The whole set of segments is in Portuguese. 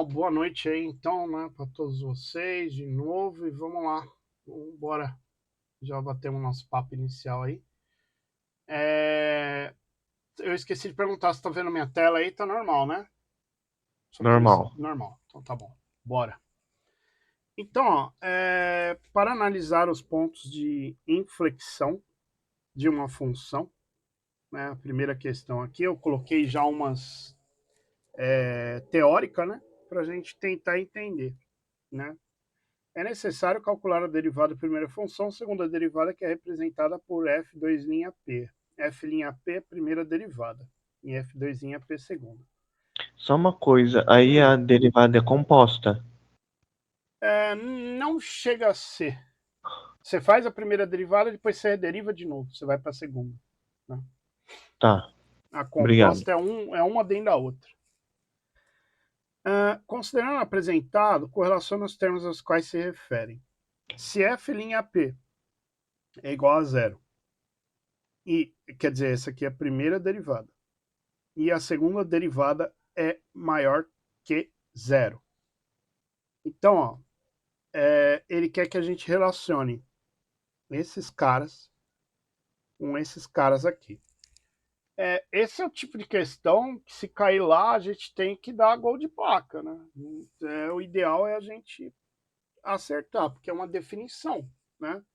Boa noite aí então, né, para todos vocês de novo e vamos lá, vamos embora, já batemos nosso papo inicial aí. Eu esqueci de perguntar se tá vendo minha tela aí, tá normal, né? Só queria Normal. normal, então tá bom, bora. Então, ó, para analisar os pontos de inflexão de uma função, né, a primeira questão aqui, eu coloquei já umas teóricas, né, para a gente tentar entender, né? É necessário calcular a derivada da primeira função, segundo a derivada que é representada por f2'P. F'P, primeira derivada, e f2'P, segunda. Só uma coisa, aí a derivada é composta. Não chega a ser. Você faz a primeira derivada, depois você deriva de novo, você vai para a segunda. Né? Tá, A obrigado. composta é uma dentro da outra. Considerando apresentado, correlaciona os termos aos quais se referem. Se F'P é igual a zero, e quer dizer, essa aqui é a primeira derivada, e a segunda derivada é maior que zero. Então, ó, ele quer que a gente relacione esses caras com esses caras aqui. Esse é o tipo de questão que, se cair lá, a gente tem que dar gol de placa, né? O ideal é a gente acertar, porque é uma definição, né?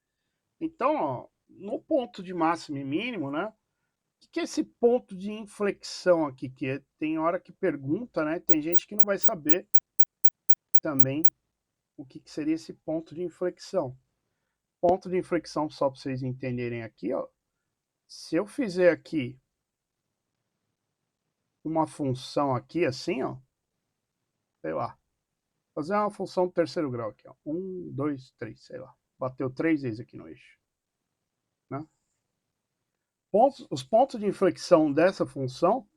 Então, ó, no ponto de máximo e mínimo, né? O que é esse ponto de inflexão aqui? Tem hora que pergunta, né? Tem gente que não vai saber também o que seria esse ponto de inflexão. Ponto de inflexão, só para vocês entenderem aqui, ó. Se eu fizer aqui uma função aqui assim, ó, sei lá, fazer uma função do terceiro grau aqui, ó, 1, 2, 3, sei lá, bateu 3 vezes aqui no eixo, né? Os pontos de inflexão dessa função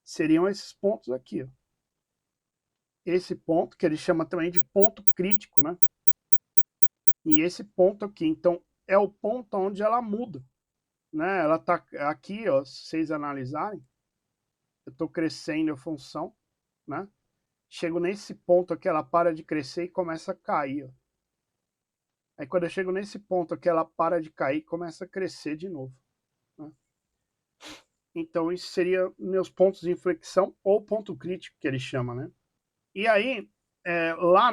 seriam esses pontos aqui, ó. Esse ponto, que ele chama também de ponto crítico, né? E esse ponto aqui, então, é o ponto onde ela muda, né? Ela tá aqui, ó, se vocês analisarem, eu estou crescendo a função, né? Chego nesse ponto aqui, ela para de crescer e começa a cair, ó. Aí quando eu chego nesse ponto aqui, ela para de cair e começa a crescer de novo, né? Então, isso seria meus pontos de inflexão ou ponto crítico, que ele chama, né? E aí, lá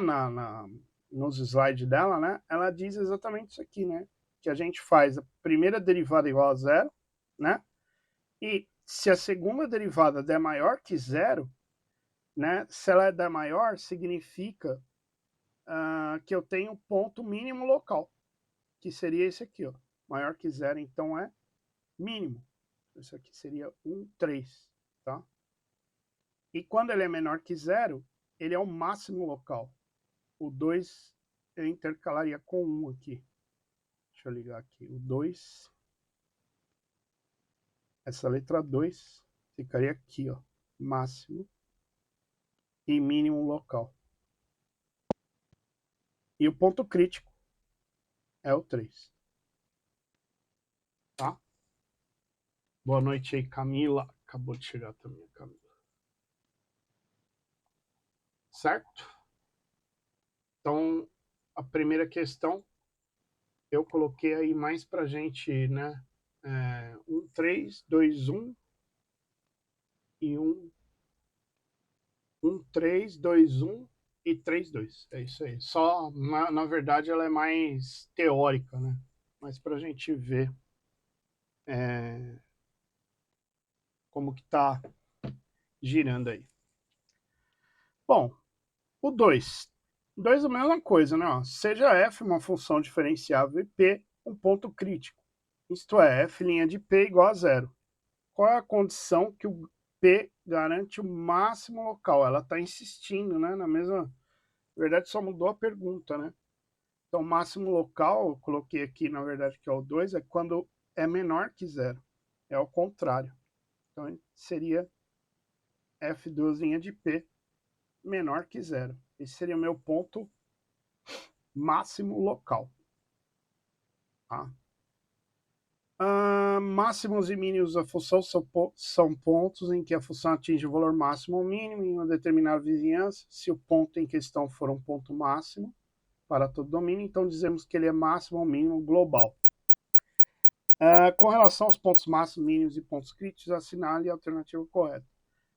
nos slides dela, né, ela diz exatamente isso aqui, né? Que a gente faz a primeira derivada igual a zero, né? E se a segunda derivada der maior que zero, né? Se ela der maior, significa que eu tenho ponto mínimo local, que seria esse aqui, ó. Maior que zero, então é mínimo. Isso aqui seria 1, 3, tá? E quando ele é menor que zero, ele é o máximo local. O 2 eu intercalaria com 1 aqui. Deixa eu ligar aqui. O 2, essa letra 2 ficaria aqui, ó. Máximo e mínimo local. E o ponto crítico é o 3. Tá? Boa noite aí, Camila. Acabou de chegar também, Camila. Certo? Então, a primeira questão eu coloquei aí mais pra gente, né? 1, 3, 2, 1 e 1, 3, 2, 1 e 3, 2. É isso aí. Só, na verdade, ela é mais teórica, né? Mas pra gente ver como que tá girando aí. Bom, o 2. 2 é a mesma coisa, né? Ó, seja f uma função diferenciável e p um ponto crítico. Isto é, f' de p igual a zero. Qual é a condição que o p garante o máximo local? Ela está insistindo, né? Na mesma. Na verdade, só mudou a pergunta, né? Então, máximo local, eu coloquei aqui, na verdade, que é o 2, é quando é menor que zero. É o contrário. Então, seria f2' de p menor que zero. Esse seria o meu ponto máximo local. Tá? Máximos e mínimos da função são pontos em que a função atinge o valor máximo ou mínimo em uma determinada vizinhança. Se o ponto em questão for um ponto máximo para todo domínio, então dizemos que ele é máximo ou mínimo global. Com relação aos pontos máximos, mínimos e pontos críticos, assinale a alternativa correta.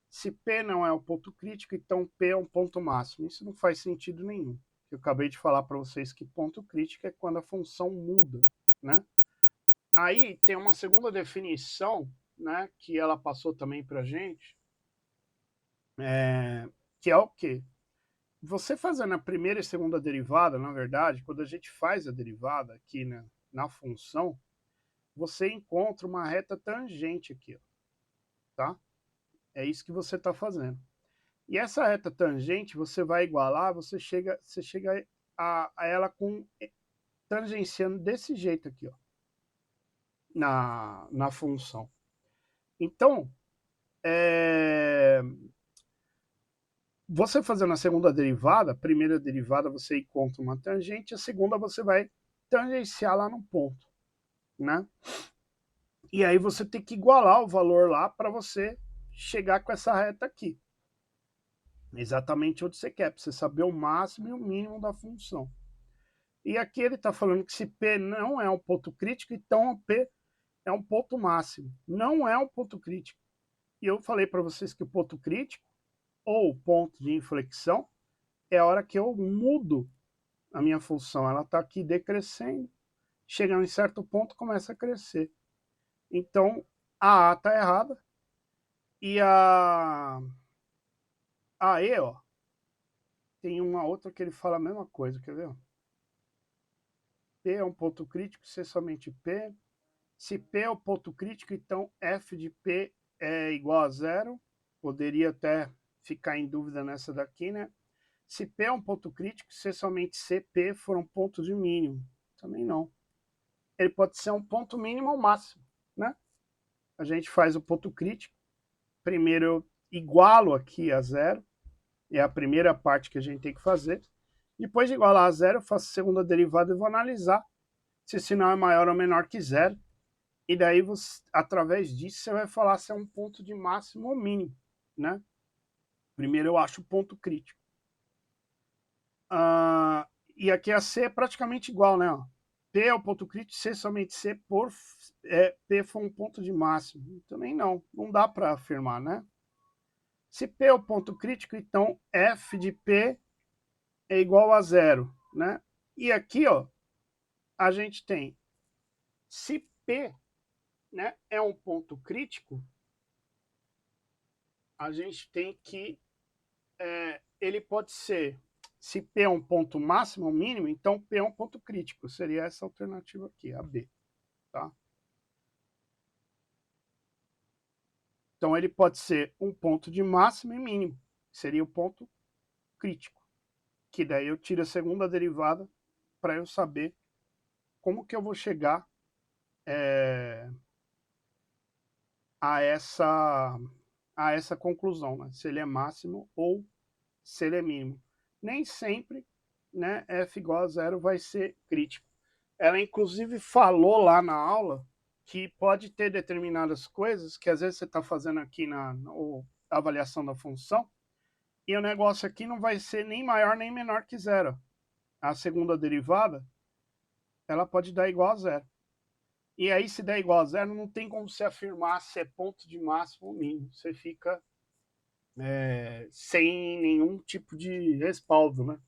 Se P não é o ponto crítico, então P é um ponto máximo. Isso não faz sentido nenhum. Eu acabei de falar para vocês que ponto crítico é quando a função muda, né? Aí tem uma segunda definição, né, que ela passou também para a gente, que é o quê? Você fazendo a primeira e segunda derivada, na verdade, quando a gente faz a derivada aqui na função, você encontra uma reta tangente aqui, ó, tá? É isso que você está fazendo. E essa reta tangente, você vai igualar, você chega a ela tangenciando desse jeito aqui, ó, na função. Então, você fazendo a segunda derivada, a primeira derivada você encontra uma tangente, a segunda você vai tangenciar lá no ponto, né? E aí você tem que igualar o valor lá para você chegar com essa reta aqui. Exatamente onde você quer, para você saber o máximo e o mínimo da função. E aqui ele está falando que se P não é um ponto crítico, então P é um ponto máximo. Não é um ponto crítico. E eu falei para vocês que o ponto crítico, ou ponto de inflexão, é a hora que eu mudo a minha função. Ela está aqui decrescendo, chegando em certo ponto, começa a crescer. Então, a A está errada. E a E, ó, tem uma outra que ele fala a mesma coisa, quer ver? P é um ponto crítico, se somente P. Se P é o ponto crítico, então F de P é igual a zero. Poderia até ficar em dúvida nessa daqui, né? Se P é um ponto crítico, se somente CP for um ponto de mínimo. Também não. Ele pode ser um ponto mínimo ou máximo, né? A gente faz o ponto crítico. Primeiro eu igualo aqui a zero. É a primeira parte que a gente tem que fazer. Depois de igualar a zero, eu faço a segunda derivada e vou analisar se o sinal é maior ou menor que zero. E daí, você, através disso, você vai falar se é um ponto de máximo ou mínimo, né? Primeiro eu acho o ponto crítico. E aqui a C é praticamente igual, né? P é o ponto crítico, C somente C por P for um ponto de máximo. Também não dá para afirmar, né? Se P é o ponto crítico, então F de P é igual a zero, né? E aqui, ó, a gente tem, se P, né, é um ponto crítico, a gente tem que, ele pode ser, se P é um ponto máximo ou mínimo, então P é um ponto crítico, seria essa alternativa aqui, a B, tá? Então ele pode ser um ponto de máximo e mínimo, seria o ponto crítico, que daí eu tiro a segunda derivada para eu saber como que eu vou chegar a essa conclusão, né? Se ele é máximo ou se ele é mínimo. Nem sempre, né, F igual a zero vai ser crítico. Ela inclusive falou lá na aula que pode ter determinadas coisas que às vezes você está fazendo aqui na avaliação da função e o negócio aqui não vai ser nem maior nem menor que zero. A segunda derivada, ela pode dar igual a zero. E aí, se der igual a zero, não tem como você afirmar se é ponto de máximo ou mínimo. Você fica sem nenhum tipo de respaldo, né?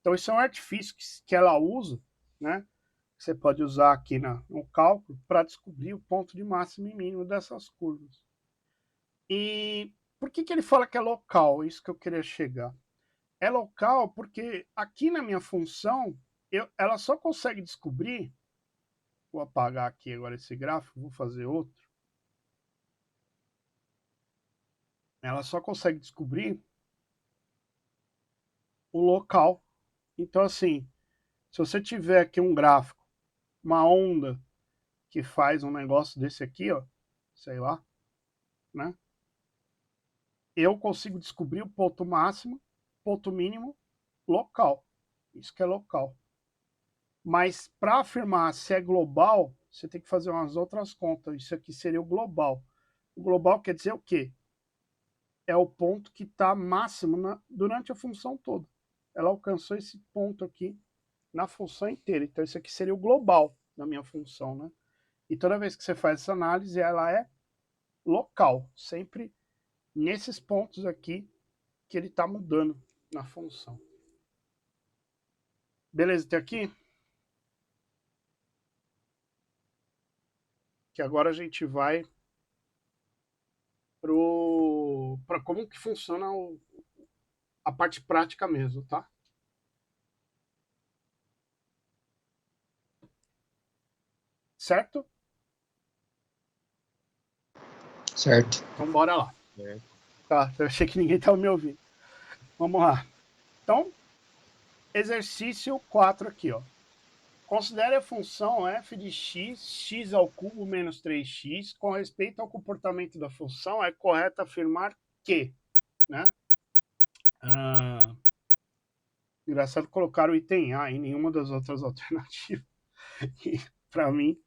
Então, isso é um artifício que ela usa, né? Você pode usar aqui no cálculo para descobrir o ponto de máximo e mínimo dessas curvas. E por que ele fala que é local? Isso que eu queria chegar. É local porque aqui na minha função, ela só consegue descobrir. Vou apagar aqui agora esse gráfico, vou fazer outro. Ela só consegue descobrir o local. Então, assim, se você tiver aqui um gráfico, uma onda que faz um negócio desse aqui, ó, sei lá, né? Eu consigo descobrir o ponto máximo, ponto mínimo, local. Isso que é local. Mas para afirmar se é global, você tem que fazer umas outras contas. Isso aqui seria o global. O global quer dizer o quê? É o ponto que está máximo durante a função toda. Ela alcançou esse ponto aqui na função inteira. Então, isso aqui seria o global da minha função, né? E toda vez que você faz essa análise, ela é local, sempre nesses pontos aqui que ele está mudando na função. Beleza, até aqui? Que agora a gente vai para como que funciona a parte prática mesmo, tá? Certo? Certo. Então bora lá. Tá, eu achei que ninguém estava me ouvindo. Vamos lá. Então, exercício 4 aqui, ó. Considere a função f de x, x ao cubo menos 3x. Com respeito ao comportamento da função, é correto afirmar que, né? Engraçado colocar o item A em nenhuma das outras alternativas. Para mim,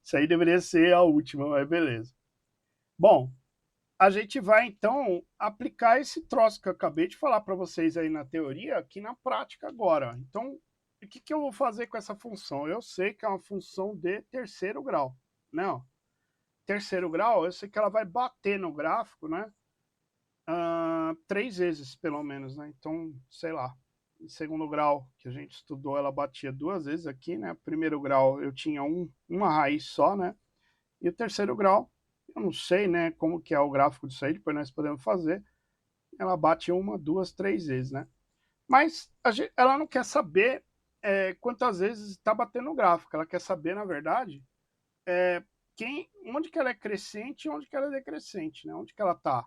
isso aí deveria ser a última, mas beleza. Bom, a gente vai então aplicar esse troço que eu acabei de falar para vocês aí na teoria, aqui na prática agora. Então, o que eu vou fazer com essa função? Eu sei que é uma função de terceiro grau, né? Terceiro grau, eu sei que ela vai bater no gráfico, né? 3 vezes, pelo menos, né? Então, sei lá, em segundo grau que a gente estudou, ela batia 2 vezes aqui, né? Primeiro grau eu tinha uma raiz só, né? E o terceiro grau, eu não sei, né, como que é o gráfico disso aí, depois nós podemos fazer. Ela bate 1, 2, 3 vezes, né? Mas ela não quer saber quantas vezes está batendo o gráfico. Ela quer saber, na verdade, onde que ela é crescente e onde que ela é decrescente, né? Onde que ela está?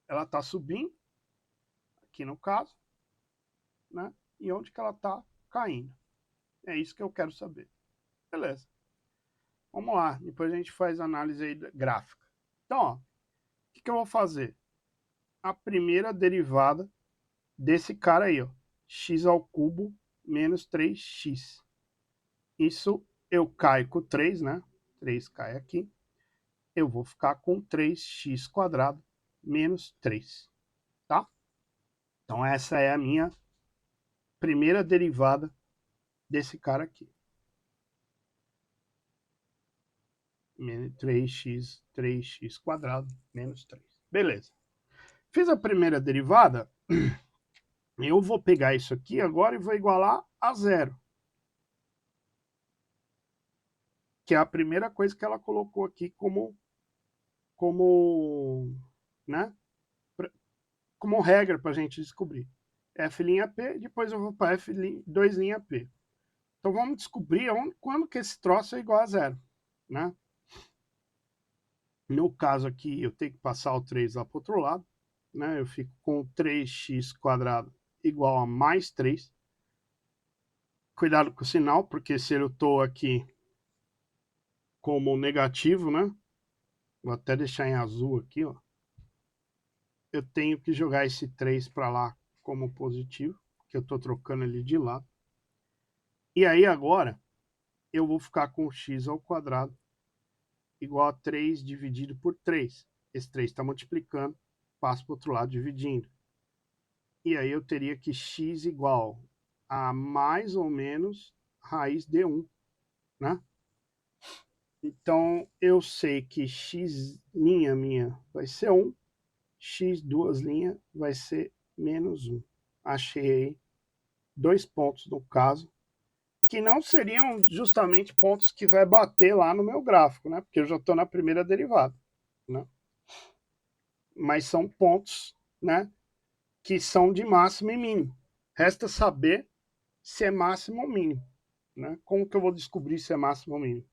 Ela está subindo, aqui no caso, né? E onde que ela está caindo. É isso que eu quero saber. Beleza. Vamos lá, depois a gente faz análise aí gráfica. Então, ó, o que eu vou fazer? A primeira derivada desse cara aí, ó, x ao cubo menos 3x. Isso eu caio com 3, né? 3 cai aqui. Eu vou ficar com 3x quadrado menos 3, tá? Então essa é a minha primeira derivada desse cara aqui. 3x quadrado menos 3. Beleza. Fiz a primeira derivada, eu vou pegar isso aqui agora e vou igualar a zero. Que é a primeira coisa que ela colocou aqui né, como regra para a gente descobrir. F'P, depois eu vou para F2'P. Então vamos descobrir quando que esse troço é igual a zero, né? No caso aqui, eu tenho que passar o 3 lá para o outro lado, né? Eu fico com 3x quadrado igual a mais 3. Cuidado com o sinal, porque se eu estou aqui como negativo, né? Vou até deixar em azul aqui, ó. Eu tenho que jogar esse 3 para lá como positivo, que eu estou trocando ele de lado. E aí agora, eu vou ficar com x ao quadrado igual a 3 dividido por 3. Esse 3 está multiplicando, passo para o outro lado dividindo. E aí eu teria que x igual a mais ou menos raiz de 1, né? Então, eu sei que x' minha vai ser 1, x duas linhas vai ser menos 1. Achei 2 pontos no caso, que não seriam justamente pontos que vai bater lá no meu gráfico, né? Porque eu já estou na primeira derivada, né? Mas são pontos, né, que são de máximo e mínimo. Resta saber se é máximo ou mínimo, né? Como que eu vou descobrir se é máximo ou mínimo?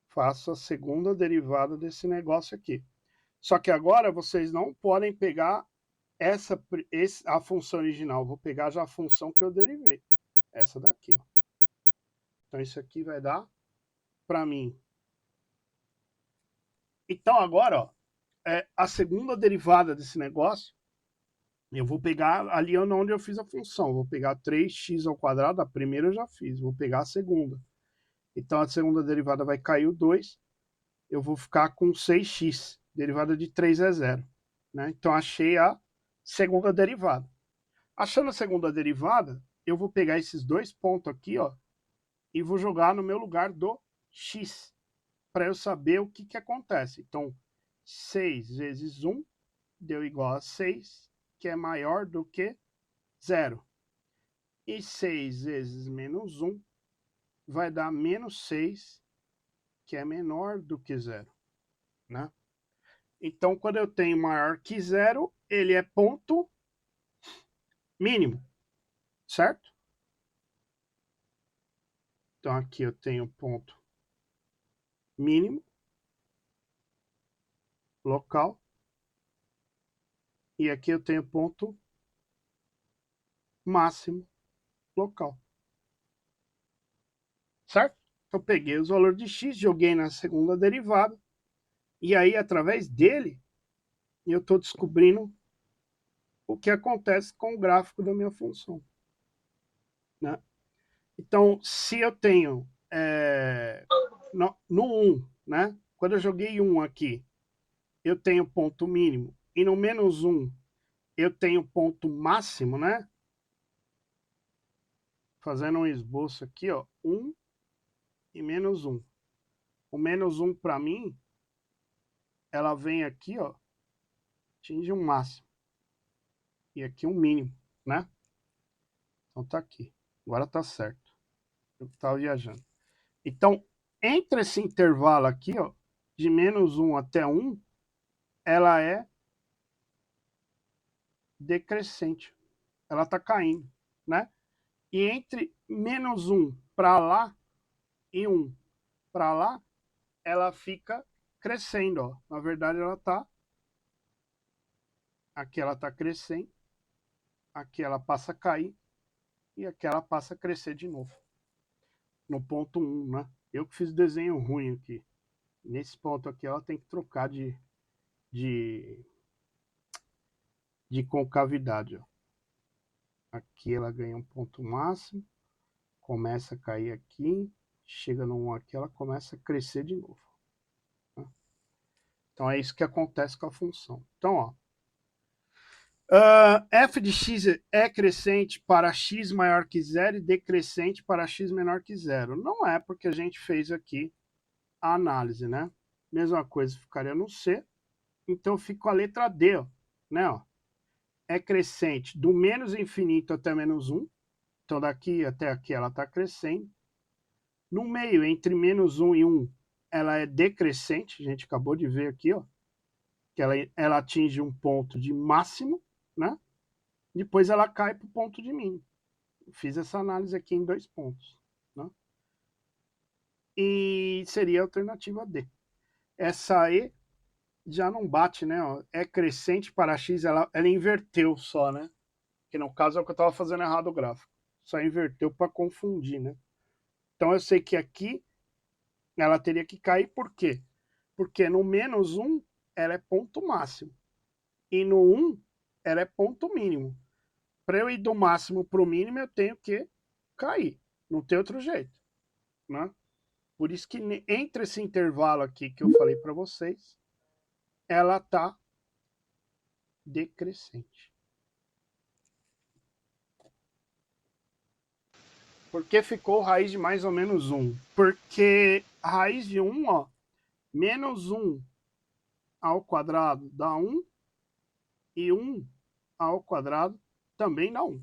Faço a segunda derivada desse negócio aqui. Só que agora vocês não podem pegar a função original. Vou pegar já a função que eu derivei. Essa daqui, ó. Então isso aqui vai dar para mim. Então agora, ó, a segunda derivada desse negócio, eu vou pegar ali onde eu fiz a função. Vou pegar 3x ao quadrado, a primeira eu já fiz. Vou pegar a segunda. Então a segunda derivada vai cair o 2, eu vou ficar com 6x, derivada de 3 é 0. Né? Então achei a segunda derivada. Achando a segunda derivada, eu vou pegar esses dois pontos aqui, ó, e vou jogar no meu lugar do x, para eu saber o que acontece. Então, 6 vezes 1 deu igual a 6, que é maior do que 0. E 6 vezes menos 1 vai dar menos 6, que é menor do que 0. Né? Então, quando eu tenho maior que 0, ele é ponto mínimo, certo? Então, aqui eu tenho ponto mínimo local. E aqui eu tenho ponto máximo local. Certo? Então, peguei os valores de x, joguei na segunda derivada. E aí, através dele, eu estou descobrindo o que acontece com o gráfico da minha função. Né? Então, se eu tenho no 1, né? Quando eu joguei 1 aqui, eu tenho ponto mínimo. E no menos 1, eu tenho ponto máximo, né? Fazendo um esboço aqui, ó. 1 e menos 1. O menos 1 para mim, ela vem aqui, ó. Atinge um máximo. E aqui um mínimo, né? Então tá aqui. Agora tá certo. Eu estava viajando. Então, entre esse intervalo aqui, ó, de menos 1 até 1, ela é decrescente. Ela está caindo, né? E entre menos 1 para lá e 1 para lá, ela fica crescendo, ó. Na verdade, ela está... Aqui ela está crescendo. Aqui ela passa a cair. E aqui ela passa a crescer de novo. No ponto 1, né? Eu que fiz desenho ruim aqui. Nesse ponto aqui, ela tem que trocar de concavidade, ó. Aqui ela ganha um ponto máximo, começa a cair aqui, chega no 1 aqui, ela começa a crescer de novo. Né? Então é isso que acontece com a função. Então, ó, f de x é crescente para x maior que 0 e decrescente para x menor que 0. Não é porque a gente fez aqui a análise, né? Mesma coisa ficaria no C. Então fica com a letra D, ó, né? Ó. É crescente do menos infinito até menos 1. Então daqui até aqui ela está crescendo. No meio, entre menos 1 e 1, ela é decrescente. A gente acabou de ver aqui, ó, que ela atinge um ponto de máximo, né? Depois ela cai para o ponto de mínimo. Fiz essa análise aqui em 2 pontos. Né? E seria a alternativa D. Essa E já não bate, né? Ó. É crescente para X, ela inverteu só, né? Que no caso é o que eu estava fazendo errado o gráfico. Só inverteu para confundir, né? Então eu sei que aqui ela teria que cair, por quê? Porque no menos 1 ela é ponto máximo. E no 1 ela é ponto mínimo. Para eu ir do máximo para o mínimo, eu tenho que cair. Não tem outro jeito. Né? Por isso que entre esse intervalo aqui que eu falei para vocês, ela está decrescente. Por que ficou raiz de mais ou menos 1? Porque a raiz de 1, ó, menos 1 ao quadrado dá 1, e 1 ao quadrado também dá 1.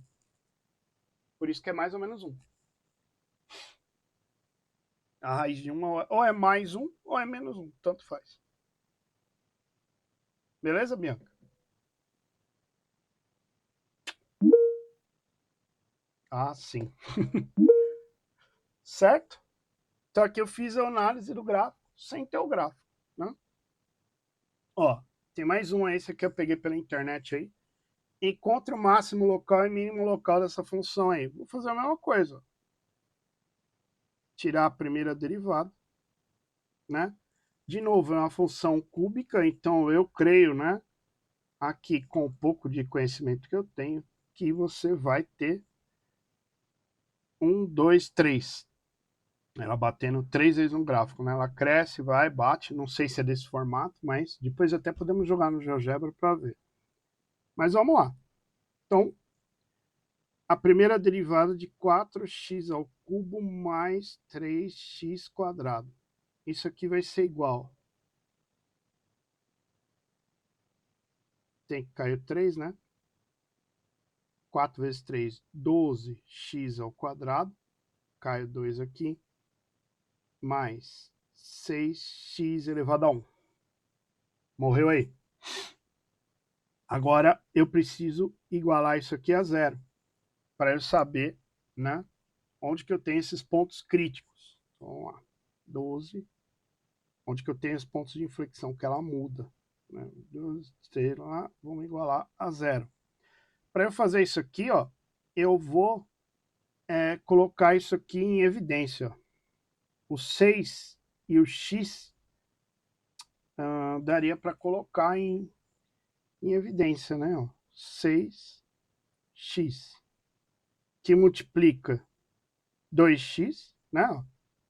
Por isso que é mais ou menos 1. A raiz de 1 ou é mais 1 ou é menos 1, tanto faz. Beleza, Bianca? Ah, sim. Certo? Então aqui eu fiz a análise do gráfico sem ter o gráfico. Né? Ó, tem mais um aí, esse aqui eu peguei pela internet aí. Encontre o máximo local e mínimo local dessa função aí. Vou fazer a mesma coisa. Tirar a primeira derivada, né? De novo, é uma função cúbica, então eu creio, né? Aqui, com um pouco de conhecimento que eu tenho, que você vai ter 1, 2, 3. Ela batendo 3 vezes no gráfico, né? Ela cresce, vai, bate, não sei se é desse formato, mas depois até podemos jogar no GeoGebra para ver. Mas vamos lá. Então, a primeira derivada de 4x ao cubo mais 3x quadrado. Isso aqui vai ser igual. Tem que cair 3, né? 4 vezes 3, 12x ao quadrado. Cai o 2 aqui. Mais 6x elevado a 1. Morreu aí. Agora eu preciso igualar isso aqui a zero. Para eu saber, né, onde que eu tenho esses pontos críticos. Então, vamos lá. 12. Onde que eu tenho os pontos de inflexão, que ela muda. Né? 2, 3, lá, vamos igualar a zero. Para eu fazer isso aqui, ó, eu vou colocar isso aqui em evidência. Ó. O 6 e o x daria para colocar em evidência, né? Ó. 6x, que multiplica 2x, né? Ó.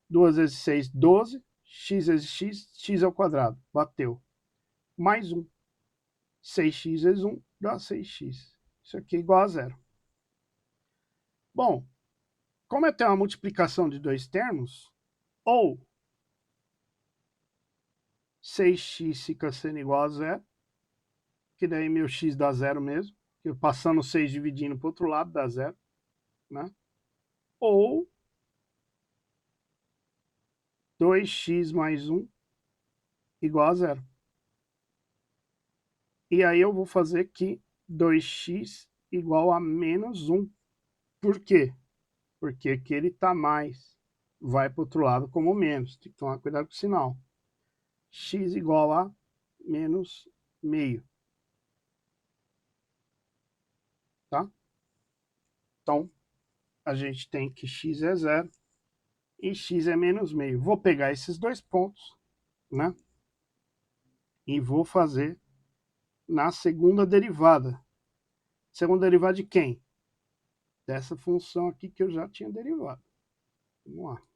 2 vezes 6, 12, x vezes x, x ao quadrado, bateu. Mais 1. 6x vezes 1 dá 6x. Isso aqui é igual a zero. Bom, como eu tenho uma multiplicação de dois termos, ou 6x fica sendo igual a zero, que daí meu x dá zero mesmo, eu passando 6 dividindo para o outro lado dá zero, né? Ou 2x mais 1 igual a zero. E aí eu vou fazer aqui 2x igual a menos 1. Por quê? Porque aqui ele está mais, vai para o outro lado como menos. Tem que tomar cuidado com o sinal. X igual a menos meio. Tá? Então, a gente tem que x é zero e x é menos meio. Vou pegar esses dois pontos, né? E vou fazer na segunda derivada. Segunda derivada de quem? Dessa função aqui que eu já tinha derivado. Vamos lá.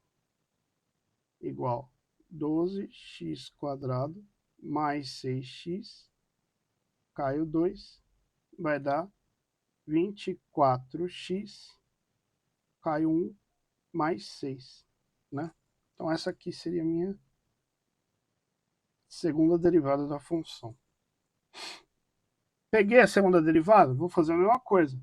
Igual 12x quadrado mais 6x, cai o 2, vai dar 24x, cai o 1, mais 6. Né? Então essa aqui seria a minha segunda derivada da função. Peguei a segunda derivada, vou fazer a mesma coisa.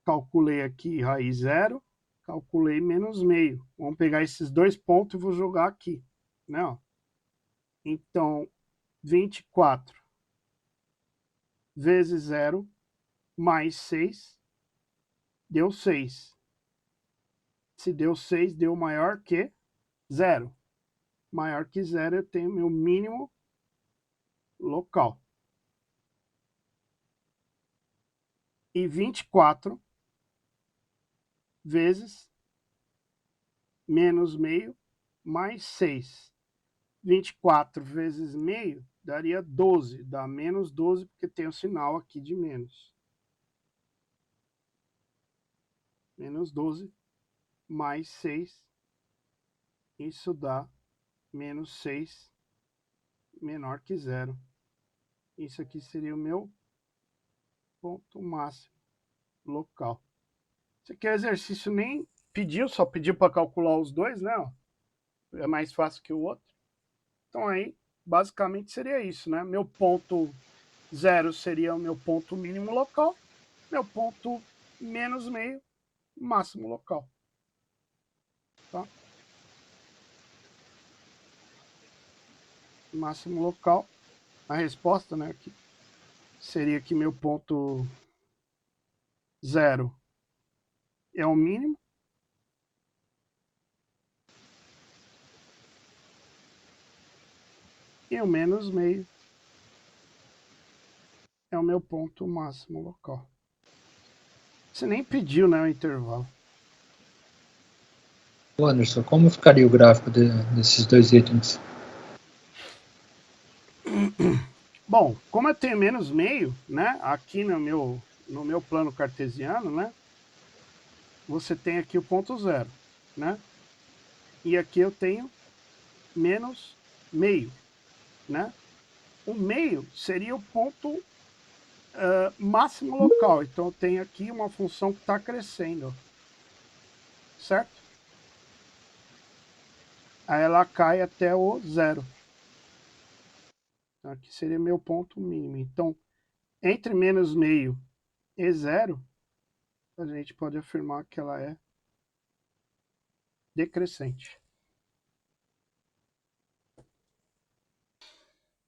Calculei aqui raiz zero, calculei menos meio. Vamos pegar esses dois pontos e vou jogar aqui. Né? Então, 24 vezes 0 mais 6 deu 6. Se deu 6, deu maior que 0. Maior que 0, eu tenho meu mínimo local. E 24 vezes menos meio mais 6. 24 vezes meio daria 12. Dá menos 12 porque tem o sinal aqui de menos. Menos 12 mais 6. Isso dá menos 6 menor que 0. Isso aqui seria o meu ponto máximo local. Esse aqui é exercício nem pediu, só pediu para calcular os dois, né? É mais fácil que o outro. Então aí, basicamente seria isso, né? Meu ponto 0 seria o meu ponto mínimo local, meu ponto menos meio, máximo local. Tá? Máximo local, a resposta, né? Aqui, seria que meu ponto 0 é o mínimo. E o menos meio é o meu ponto máximo local. Você nem pediu, né, o intervalo. Anderson, como ficaria o gráfico desses dois itens? Bom, como eu tenho menos meio, né, aqui no meu plano cartesiano, né, você tem aqui o ponto 0, né? E aqui eu tenho menos meio, né? O meio seria o ponto máximo local. Então eu tenho aqui uma função que está crescendo, certo? Aí ela cai até o 0. Aqui seria meu ponto mínimo. Então, entre menos meio e 0, a gente pode afirmar que ela é decrescente.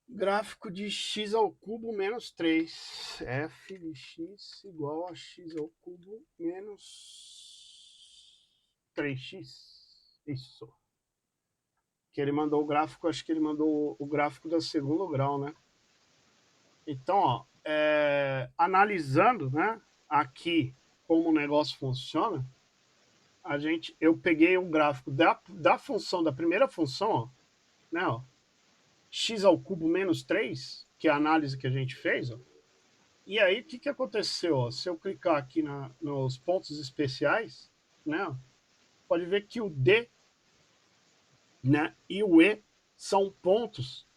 Gráfico de x ao cubo menos 3. F de x igual a x ao cubo menos 3x. Isso. Que ele mandou o gráfico, acho que ele mandou o gráfico do segundo grau, né? Então, ó, analisando, né, aqui como o negócio funciona, eu peguei o gráfico da função, da primeira função, ó, né, ó, x ao cubo menos 3, que é a análise que a gente fez, ó. E aí, o que aconteceu? Ó? Se eu clicar aqui nos pontos especiais, né, ó, pode ver que o D, né, e o E são pontos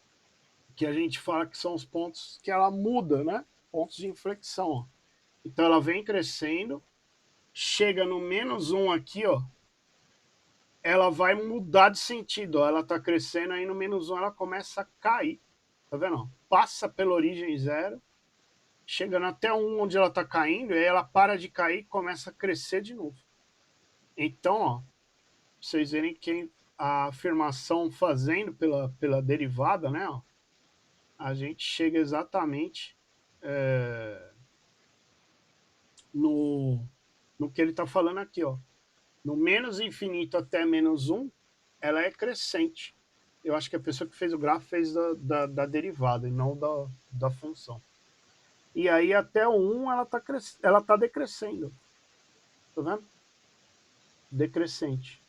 que a gente fala que são os pontos que ela muda, né? Pontos de inflexão, ó. Então ela vem crescendo, chega no menos 1 aqui, ó, ela vai mudar de sentido, ó. Ela tá crescendo, aí no menos 1 ela começa a cair, tá vendo? Passa pela origem 0, chegando até 1 onde ela tá caindo, e aí ela para de cair e começa a crescer de novo. Então, ó, vocês verem que a afirmação fazendo pela derivada, né, ó, a gente chega exatamente no que ele está falando aqui, ó. No menos infinito até menos 1, ela é crescente. Eu acho que a pessoa que fez o gráfico fez da derivada e não da função. E aí até o 1 ela tá decrescendo. Tá vendo? Decrescente.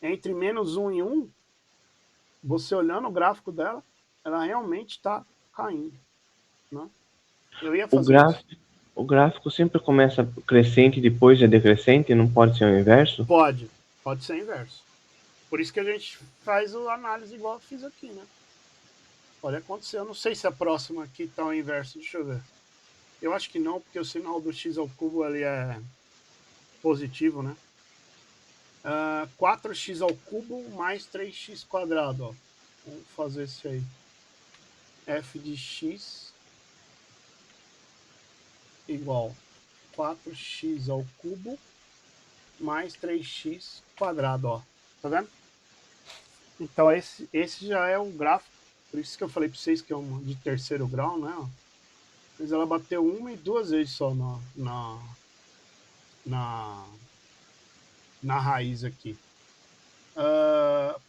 Entre menos 1 e 1, você olhando o gráfico dela, ela realmente está caindo. Né? Eu ia fazer isso. O gráfico sempre começa crescente e depois é decrescente, não pode ser o inverso? Pode ser inverso. Por isso que a gente faz a análise igual eu fiz aqui, né? Pode acontecer. Eu não sei se a próxima aqui está o inverso. Deixa eu ver. Eu acho que não, porque o sinal do x ao cubo ali é positivo, né? 4x ao cubo mais 3x quadrado, ó. Vamos fazer isso aí. F de x igual 4x ao cubo mais 3x quadrado, ó. Tá vendo? Então esse já é o gráfico. Por isso que eu falei para vocês que é uma de terceiro grau, né? Mas ela bateu 1 e 2 vezes só na raiz aqui.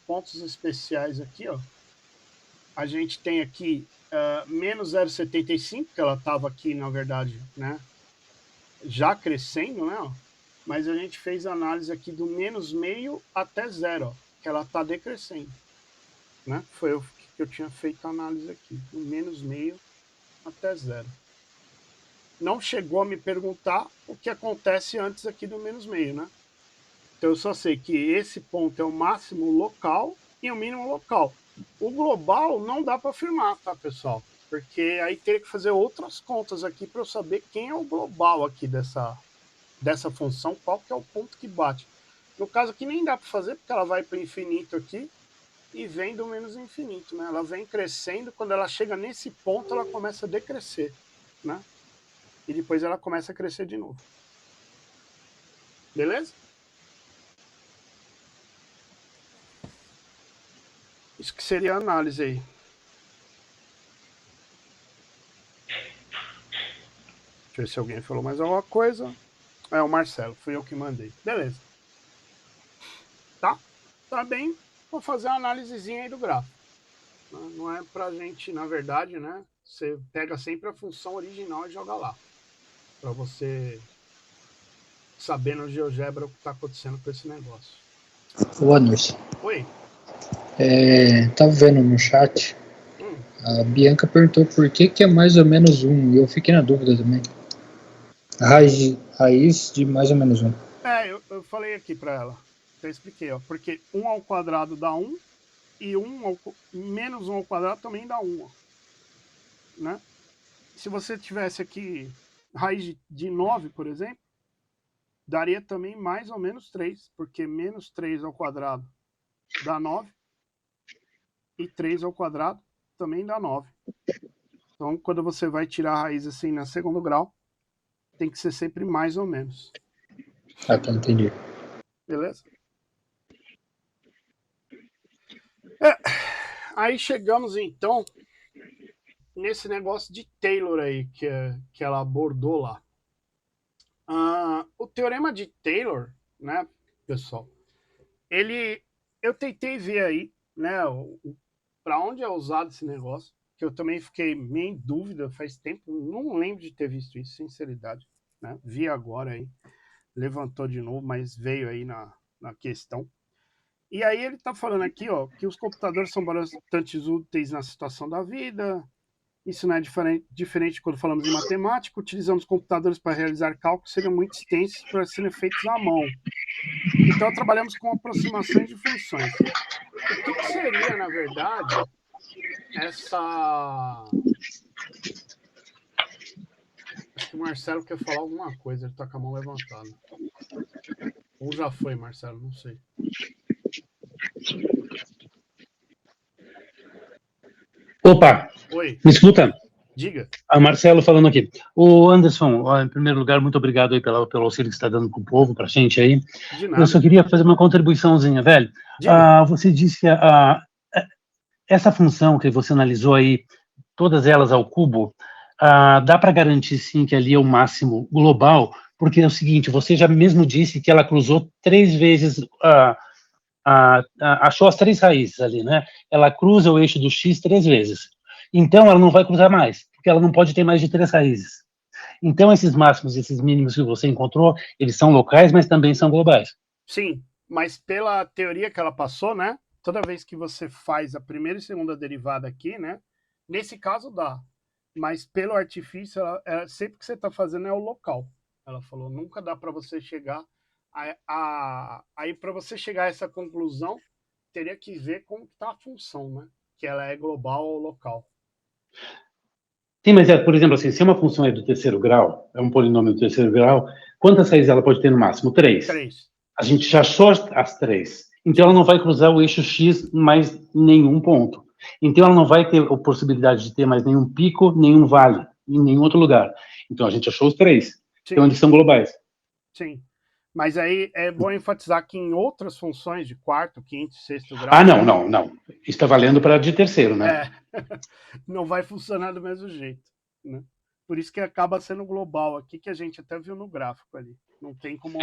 Pontos especiais aqui, ó. A gente tem aqui menos 0,75, que ela estava aqui, na verdade, né? Já crescendo, né? Ó. Mas a gente fez a análise aqui do menos meio até 0, ó, que ela está decrescendo. Né? Foi o que eu tinha feito a análise aqui, do menos meio até 0. Não chegou a me perguntar o que acontece antes aqui do menos meio, né? Então eu só sei que esse ponto é o máximo local e o mínimo local. O global não dá para afirmar, tá, pessoal? Porque aí teria que fazer outras contas aqui para eu saber quem é o global aqui dessa função, qual que é o ponto que bate. No caso aqui nem dá para fazer, porque ela vai para o infinito aqui e vem do menos infinito, né? Ela vem crescendo, quando ela chega nesse ponto, ela começa a decrescer, né? E depois ela começa a crescer de novo. Beleza? Isso que seria a análise aí. Deixa eu ver se alguém falou mais alguma coisa. É o Marcelo, fui eu que mandei. Beleza. Tá? Tá bem. Vou fazer uma análisezinha aí do gráfico. Não é pra gente, na verdade, né? Você pega sempre a função original e joga lá. Pra você saber no GeoGebra o que tá acontecendo com esse negócio. Ô Anderson, Oi. tava vendo no chat, a Bianca perguntou por que é mais ou menos 1, e eu fiquei na dúvida também. A raiz de mais ou menos 1. Eu falei aqui pra ela. Até expliquei, ó. Porque 1 ao quadrado dá 1 e menos 1 ao quadrado também dá 1, ó, né? Se você tivesse aqui raiz de 9, por exemplo, daria também mais ou menos 3, porque menos 3 ao quadrado dá 9 e 3 ao quadrado também dá 9. Então, quando você vai tirar a raiz assim no segundo grau, tem que ser sempre mais ou menos. Ah, tá, entendi. Beleza? Aí chegamos então nesse negócio de Taylor aí que ela abordou lá. O teorema de Taylor, né, pessoal, eu tentei ver aí, né, para onde é usado esse negócio, que eu também fiquei meio em dúvida faz tempo, não lembro de ter visto isso, sinceridade, né? Vi agora aí, levantou de novo, mas veio aí na questão. E aí ele está falando aqui, ó, que os computadores são bastante úteis na situação da vida. Isso não é diferente quando falamos em matemática. Utilizamos computadores para realizar cálculos que seriam muito extensos para serem feitos à mão. Então, trabalhamos com aproximações de funções. O que seria, na verdade, essa... Acho que o Marcelo quer falar alguma coisa, ele está com a mão levantada. Ou já foi, Marcelo, não sei. Opa, Oi, me escuta? diga. Marcelo falando aqui. O Anderson, em primeiro lugar, muito obrigado aí pelo auxílio que você está dando para o povo, para a gente aí. De Eu só nada. queria fazer uma contribuiçãozinha, velho. Diga. Você disse essa função que você analisou aí, todas elas ao cubo, dá para garantir sim que ali é o máximo global, porque é o seguinte, você já mesmo disse que ela cruzou 3 vezes, achou as 3 raízes ali, né? Ela cruza o eixo do x 3 vezes. Então, ela não vai cruzar mais, porque ela não pode ter mais de 3 raízes. Então, esses máximos, esses mínimos que você encontrou, eles são locais, mas também são globais. Sim, mas pela teoria que ela passou, né? Toda vez que você faz a primeira e segunda derivada aqui, né? Nesse caso dá. Mas pelo artifício, sempre que você está fazendo é o local. Ela falou, nunca dá para você chegar aí para você chegar a essa conclusão, teria que ver como está a função, né? Que ela é global ou local. Sim, mas, por exemplo, assim, se uma função é do terceiro grau, é um polinômio do terceiro grau, quantas raízes ela pode ter no máximo? 3. 3. A gente já achou as 3. Então, Sim. ela não vai cruzar o eixo x mais nenhum ponto. Então, ela não vai ter a possibilidade de ter mais nenhum pico, nenhum vale, em nenhum outro lugar. Então, a gente achou os 3. Sim. Então, eles são globais. Sim. Mas aí é bom enfatizar que em outras funções de quarto, quinto, sexto grau... Não. Isso está valendo para de terceiro, né? Não vai funcionar do mesmo jeito, né? Por isso que acaba sendo global aqui, que a gente até viu no gráfico ali. Não tem como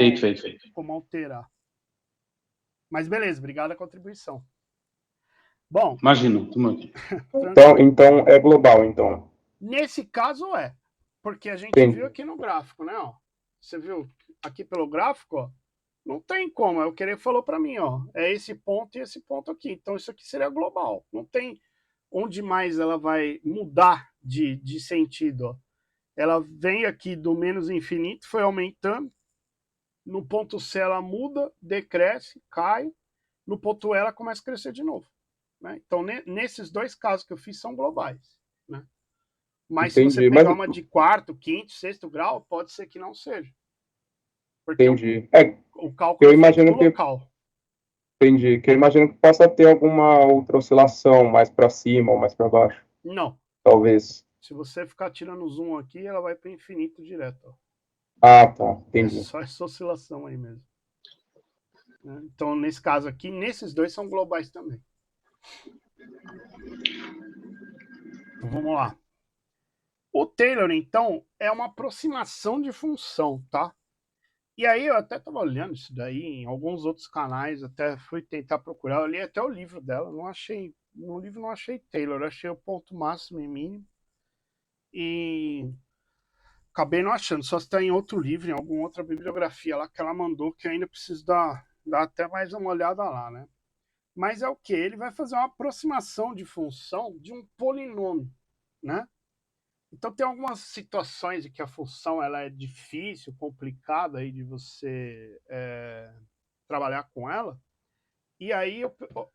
alterar. Mas beleza, obrigado a contribuição. Bom... Imagino. Então é global, então. Nesse caso é. Porque a gente viu aqui no gráfico, né? Ó. Você viu aqui pelo gráfico, ó? Não tem como. É o que ele falou para mim, ó. É esse ponto e esse ponto aqui. Então isso aqui seria global. Não tem onde mais ela vai mudar de sentido, ó. Ela vem aqui do menos infinito, foi aumentando. No ponto C ela muda, decresce, cai. No ponto E ela começa a crescer de novo, né? Então, nesses 2 casos que eu fiz são globais, né? Mas se você pegar uma de quarto, quinto, sexto grau, pode ser que não seja. Porque o cálculo é feito no local. Entendi. Que eu imagino que possa ter alguma outra oscilação mais para cima ou mais para baixo. Não. Talvez. Se você ficar tirando zoom aqui, ela vai para o infinito direto, ó. Tá. Entendi. É só essa oscilação aí mesmo. Então, nesse caso aqui, nesses 2 são globais também. Então, vamos lá. O Taylor, então, é uma aproximação de função, tá? E aí eu até estava olhando isso daí em alguns outros canais, até fui tentar procurar, eu li até o livro dela, não achei, no livro não achei Taylor, achei o ponto máximo e mínimo. E acabei não achando, só se está em outro livro, em alguma outra bibliografia lá que ela mandou, que eu ainda preciso dar até mais uma olhada lá, né? Mas é o que? Ele vai fazer uma aproximação de função de um polinômio, né? Então tem algumas situações em que a função ela é difícil, complicada aí de você trabalhar com ela. E aí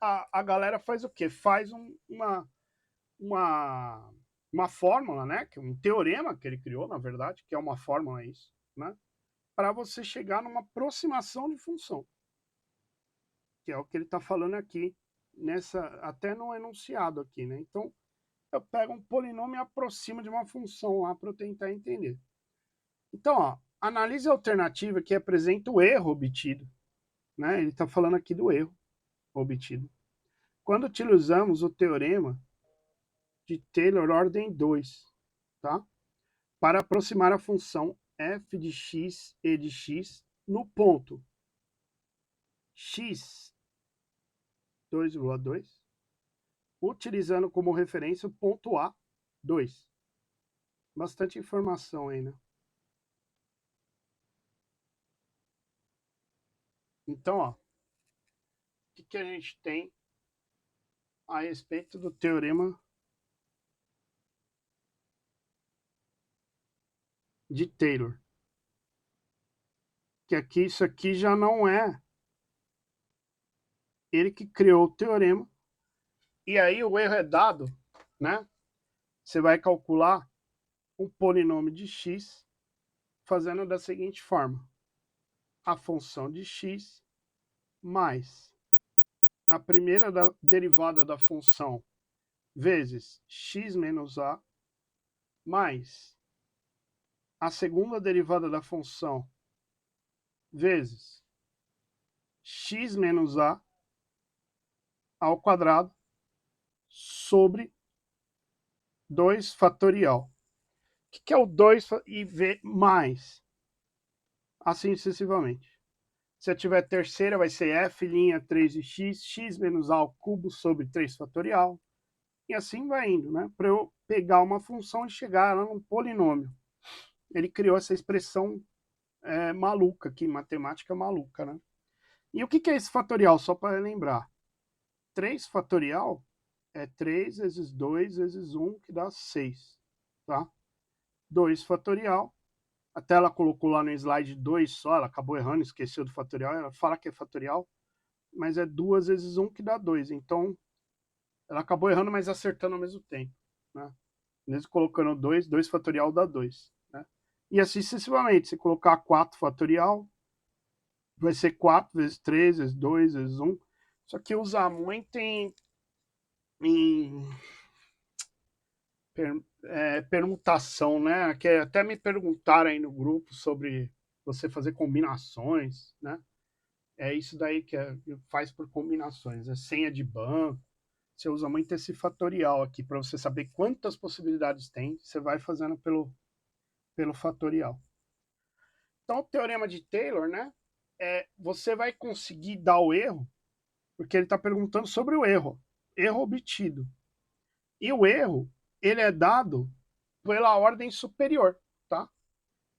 a galera faz o quê? Faz uma fórmula, né? Um teorema que ele criou, na verdade, que é uma fórmula isso, né? Para você chegar numa aproximação de função. Que é o que ele está falando aqui, até no enunciado aqui, né? Então, eu pego um polinômio e aproximo de uma função lá para eu tentar entender. Então, ó, análise alternativa que apresenta o erro obtido, né? Ele está falando aqui do erro obtido. Quando utilizamos o teorema de Taylor ordem 2, tá? Para aproximar a função f de x e de x no ponto x 2,2, utilizando como referência o ponto A 2. Bastante informação aí, né? Então, ó, o que a gente tem a respeito do teorema de Taylor? Que aqui, isso aqui já não é ele que criou o teorema. E aí o erro é dado, né? Você vai calcular um polinômio de x fazendo da seguinte forma. A função de x mais a primeira derivada da função vezes x menos a mais a segunda derivada da função vezes x menos a ao quadrado sobre 2 fatorial. O que é o 2 e v mais? Assim sucessivamente. Se eu tiver terceira, vai ser f'3 de x, x menos a ao cubo sobre 3 fatorial. E assim vai indo, né? Para eu pegar uma função e chegar lá num polinômio. Ele criou essa expressão maluca aqui, matemática maluca, né? E o que é esse fatorial? Só para lembrar. 3 fatorial é 3 vezes 2 vezes 1, que dá 6, tá? 2 fatorial, até ela colocou lá no slide 2 só, ela acabou errando, esqueceu do fatorial, ela fala que é fatorial, mas é 2 vezes 1 que dá 2, então ela acabou errando, mas acertando ao mesmo tempo, né? Mesmo colocando 2, 2 fatorial dá 2, né? E assim sucessivamente, se colocar 4 fatorial, vai ser 4 vezes 3 vezes 2 vezes 1, só que usa muito em permutação, né? Que até me perguntaram aí no grupo sobre você fazer combinações, né? É isso daí que faz por combinações, é senha de banco. Você usa muito esse fatorial aqui para você saber quantas possibilidades tem. Você vai fazendo pelo fatorial. Então, o teorema de Taylor, né? Você vai conseguir dar o erro, porque ele está perguntando sobre o erro obtido. E o erro, ele é dado pela ordem superior, tá?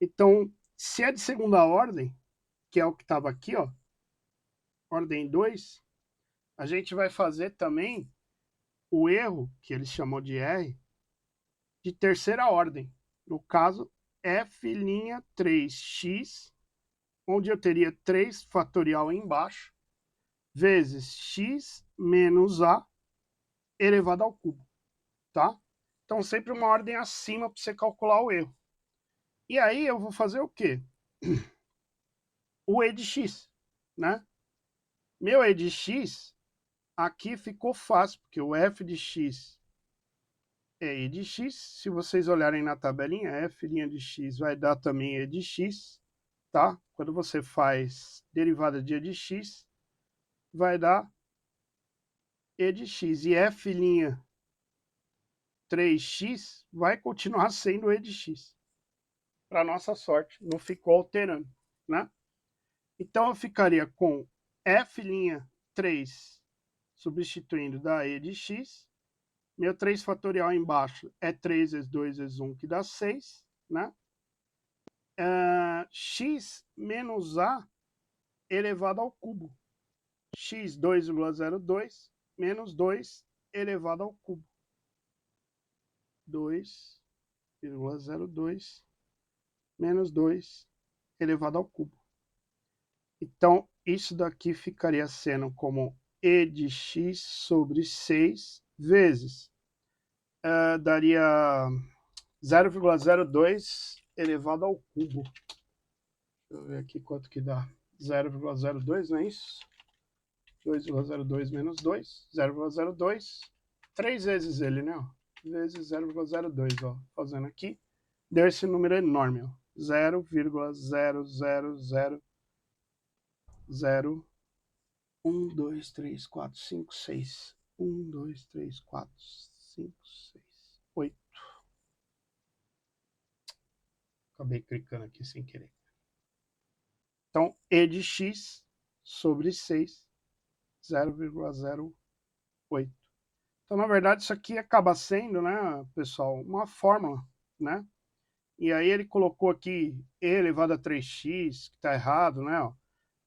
Então, se é de segunda ordem, que é o que estava aqui, ó, ordem 2, a gente vai fazer também o erro, que eles chamam de R, de terceira ordem. No caso, f'3x, onde eu teria 3 fatorial embaixo, vezes x menos a elevado ao cubo, tá? Então, sempre uma ordem acima para você calcular o erro. E aí eu vou fazer o quê? O E de x, né? Meu E de x, aqui ficou fácil, porque o f de x é E de x. Se vocês olharem na tabelinha, f' de x vai dar também E de x, tá? Quando você faz derivada de E de x, vai dar E de x. E f'3x vai continuar sendo E de x. Para nossa sorte, não ficou alterando, né? Então eu ficaria com f'3 substituindo da E de x. Meu 3 fatorial embaixo é 3 vezes 2 vezes 1, que dá 6, né? X menos a elevado ao cubo. X 2,02 menos 2 elevado ao cubo. 2,02 menos 2 elevado ao cubo. Então, isso daqui ficaria sendo como e de x sobre 6 vezes. Daria 0,02 elevado ao cubo. Deixa eu ver aqui quanto que dá. 0,02, não é isso? 2,02 menos 2, 0,02. 3 vezes ele, né? Ó. Vezes 0,02, ó. Fazendo aqui. Deu esse número enorme, ó. 0,00001, 2, 3, 4, 5, 6. 1, 2, 3, 4, 5, 6, 8. Acabei clicando aqui sem querer. Então, e de x sobre 6, 0,08. Então, na verdade, isso aqui acaba sendo, né, pessoal, uma fórmula, né? E aí ele colocou aqui e elevado a 3x, que está errado, né? Ó.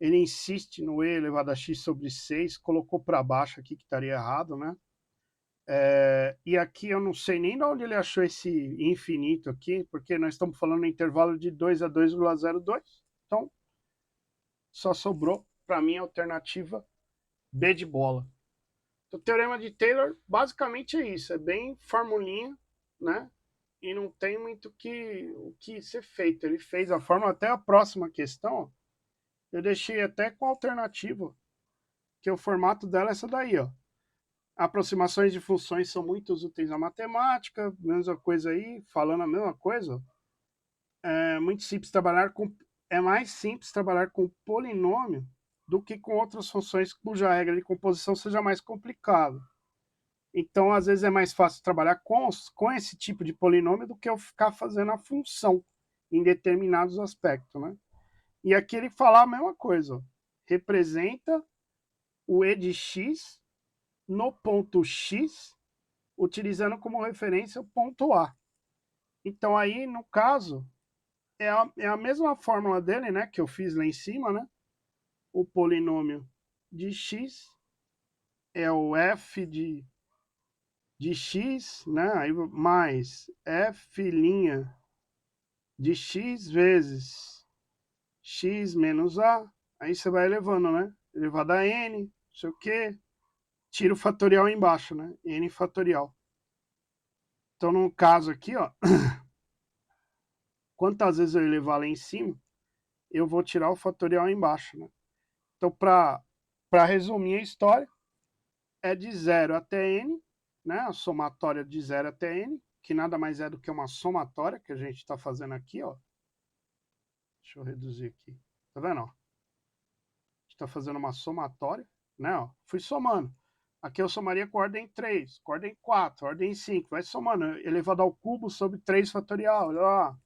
Ele insiste no e elevado a x sobre 6, colocou para baixo aqui que estaria errado, né? E aqui eu não sei nem de onde ele achou esse infinito aqui, porque nós estamos falando em intervalo de 2 a 2,02. Então, só sobrou para mim a alternativa B de bola. O teorema de Taylor basicamente é isso, é bem formulinha, né? E não tem muito o que ser feito. Ele fez a fórmula até a próxima questão. Eu deixei até com alternativa, que o formato dela é essa daí, ó. Aproximações de funções são muito úteis na matemática, mesma coisa aí, falando a mesma coisa. É mais simples trabalhar com polinômio do que com outras funções cuja regra de composição seja mais complicada. Então, às vezes é mais fácil trabalhar com esse tipo de polinômio do que eu ficar fazendo a função em determinados aspectos, né? E aqui ele fala a mesma coisa, ó. Representa o e de x no ponto x, utilizando como referência o ponto A. Então aí, no caso, é a mesma fórmula dele, né, que eu fiz lá em cima, né? O polinômio de x é o f de x, né? Aí mais f' de x vezes x menos a. Aí você vai elevando, né? Elevado a n, não sei o quê. Tira o fatorial embaixo, né? N fatorial. Então, no caso aqui, ó, quantas vezes eu elevar lá em cima, eu vou tirar o fatorial embaixo, né? Então, para resumir a história, é de 0 até n, né? A somatória de 0 até n, que nada mais é do que uma somatória que a gente está fazendo aqui, ó. Deixa eu reduzir aqui. Tá vendo, ó? A gente está fazendo uma somatória, né? Ó. Fui somando. Aqui eu somaria com ordem 3, com ordem 4, ordem 5, vai somando, elevado ao cubo sobre 3 fatorial, olha lá.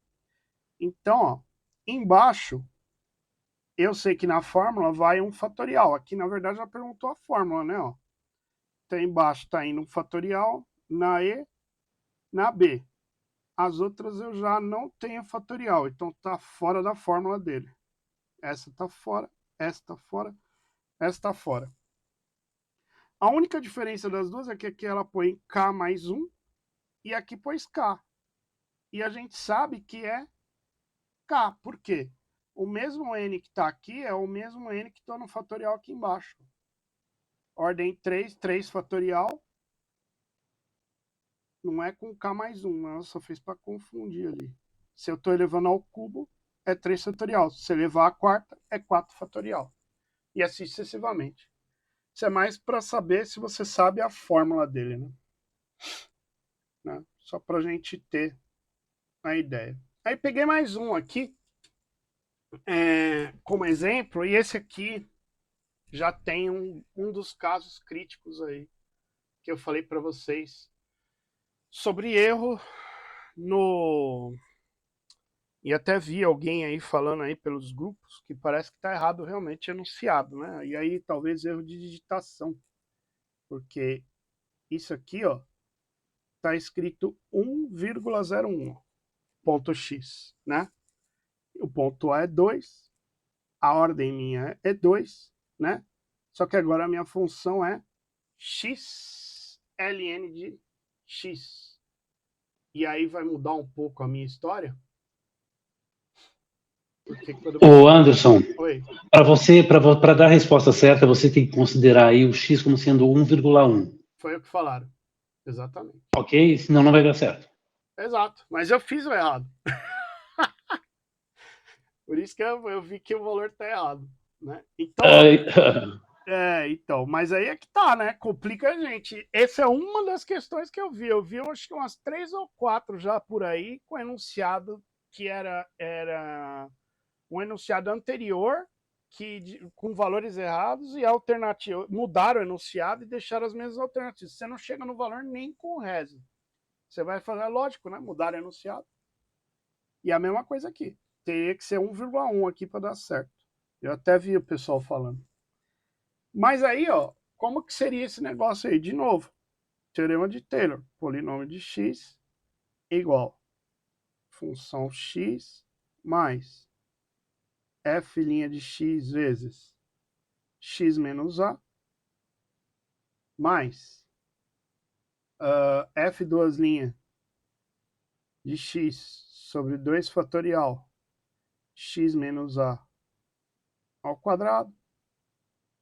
Então, ó, embaixo, eu sei que na fórmula vai um fatorial. Aqui, na verdade, já perguntou a fórmula, né? Ó. Então, embaixo está indo um fatorial, na E, na B. As outras eu já não tenho fatorial, então está fora da fórmula dele. Essa está fora, essa está fora, essa está fora. A única diferença das duas é que aqui ela põe K mais 1 e aqui pôs K. E a gente sabe que é K. Por quê? O mesmo N que está aqui é o mesmo N que está no fatorial aqui embaixo. Ordem 3, 3 fatorial. Não é com K mais 1, ela só fez para confundir ali. Se eu estou elevando ao cubo, é 3 fatorial. Se elevar a quarta, é 4 fatorial. E assim sucessivamente. Isso é mais para saber se você sabe a fórmula dele, né? Só para a gente ter a ideia. Aí peguei mais um aqui, como exemplo, e esse aqui já tem um dos casos críticos aí, que eu falei para vocês, sobre erro no... E até vi alguém aí falando aí pelos grupos que parece que está errado realmente enunciado, né? E aí talvez erro de digitação, porque isso aqui, ó, está escrito 1,01 ponto x, né? O ponto A é 2, a ordem minha é 2, né? Só que agora a minha função é x ln de x. E aí vai mudar um pouco a minha história? Ô, Anderson, Oi. Oi. Para dar a resposta certa, você tem que considerar aí o x como sendo 1,1. Foi o que falaram. Exatamente. Ok? Senão não vai dar certo. Exato. Mas eu fiz o errado. Por isso que eu vi que o valor tá errado. Né? Então, então, mas aí é que tá, né? Complica a gente. Essa é uma das questões que eu vi. Eu vi, acho que umas 3 ou 4 já por aí, com enunciado que era um enunciado anterior, com valores errados, e alternativa. Mudaram o enunciado e deixaram as mesmas alternativas. Você não chega no valor nem com o resto. Você vai fazer, lógico, né? Mudar o enunciado. E a mesma coisa aqui. Teria que ser 1,1 aqui para dar certo. Eu até vi o pessoal falando. Mas aí, ó, como que seria esse negócio aí? De novo, teorema de Taylor. Polinômio de x igual função x mais f' de x vezes x menos a mais f duas linhas de x sobre 2 fatorial x menos a ao quadrado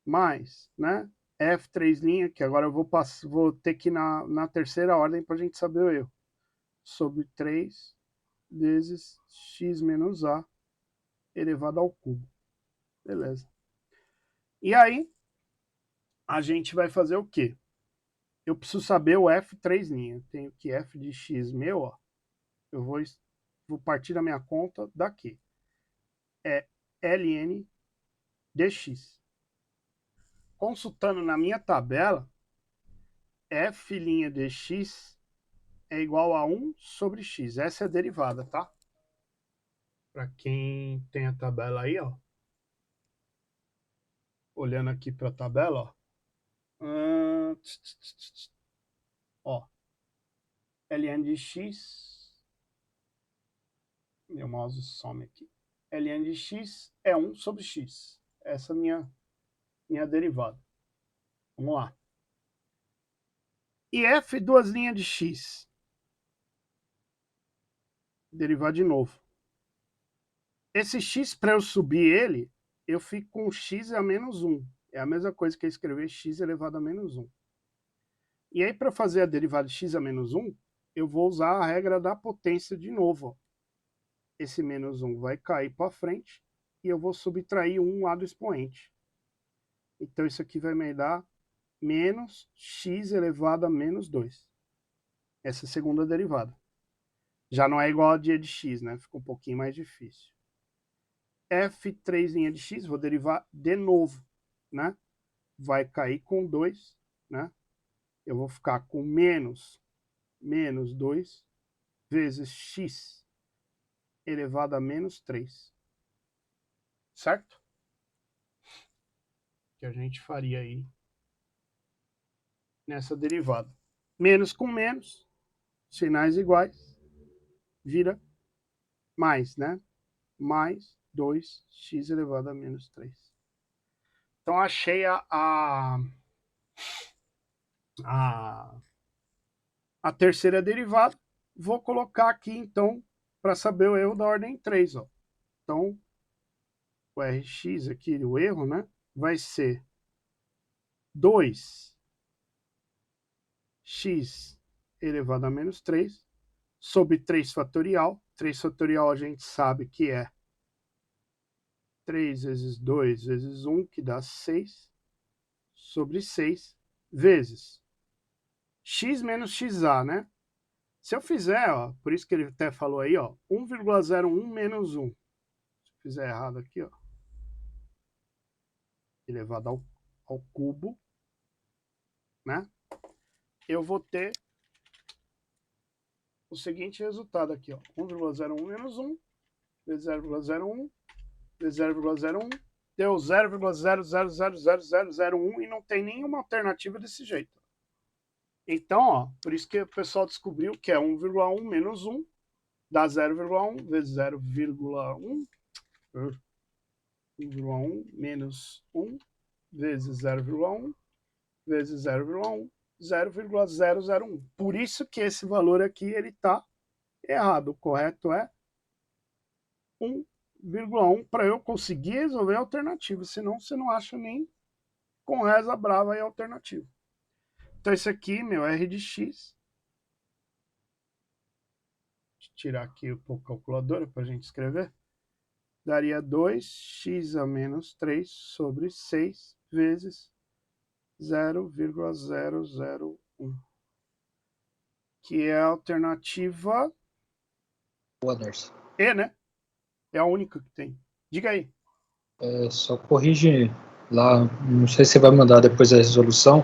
mais, né? F três linhas, que agora eu vou ter que ir na terceira ordem para a gente saber o erro. Sobre 3 vezes x menos a elevado ao cubo. Beleza. E aí, a gente vai fazer o quê? Eu preciso saber o f três linhas. Tenho que f de x meu, ó. Eu vou partir da minha conta daqui. É ln dx. Consultando na minha tabela, f' de x é igual a 1 sobre x. Essa é a derivada, tá? Para quem tem a tabela aí, ó. Olhando aqui para a tabela, ó. Ó. ln de x. Meu mouse some aqui. ln de x é 1 sobre x. Essa é a minha derivada. Vamos lá. E f duas linhas de x. Derivar de novo. Esse x, para eu subir ele, eu fico com x a menos 1. É a mesma coisa que eu escrever x elevado a menos 1. E aí, para fazer a derivada de x a menos 1, eu vou usar a regra da potência de novo. Ó. Esse menos 1 vai cair para frente e eu vou subtrair 1 lá do expoente. Então, isso aqui vai me dar menos x elevado a menos 2. Essa é a segunda derivada. Já não é igual a de x, né? Fica um pouquinho mais difícil. f3' de x, vou derivar de novo, né? Vai cair com 2, né? Eu vou ficar com menos 2 vezes x elevado a menos 3. Certo? Que a gente faria aí nessa derivada. Menos com menos, sinais iguais, vira mais, né? Mais 2x elevado a menos 3. Então, achei a terceira derivada. Vou colocar aqui, então, para saber o erro da ordem 3. Ó. Então, o Rx aqui, o erro, né? Vai ser 2x elevado a menos 3 sobre 3 fatorial. 3 fatorial a gente sabe que é 3 vezes 2 vezes 1, que dá 6, sobre 6, vezes x menos xa, né? Se eu fizer, ó, por isso que ele até falou aí, ó, 1,01 menos 1. Se eu fizer errado aqui, ó, elevado ao cubo, né? Eu vou ter o seguinte resultado aqui, ó, 1,01 menos 1, vezes 0,01, vezes 0,01, deu 0,000001 e não tem nenhuma alternativa desse jeito. Então, ó, por isso que o pessoal descobriu que é 1,1 menos 1, dá 0,1 vezes 0,1, 1,1 menos 1 vezes 0,1 vezes 0,1, 0,001. Por isso que esse valor aqui ele está errado. O correto é 0,1 para eu conseguir resolver a alternativa, senão você não acha nem com reza brava aí a alternativa. Então esse aqui, meu, R de x. Deixa eu tirar aqui a calculadora para a gente escrever. Daria 2x a menos 3 sobre 6 vezes 0,001. Que é a alternativa Boa, Darcy. E, né? É a única que tem. Diga aí. É só corrigir lá, não sei se você vai mandar depois a resolução.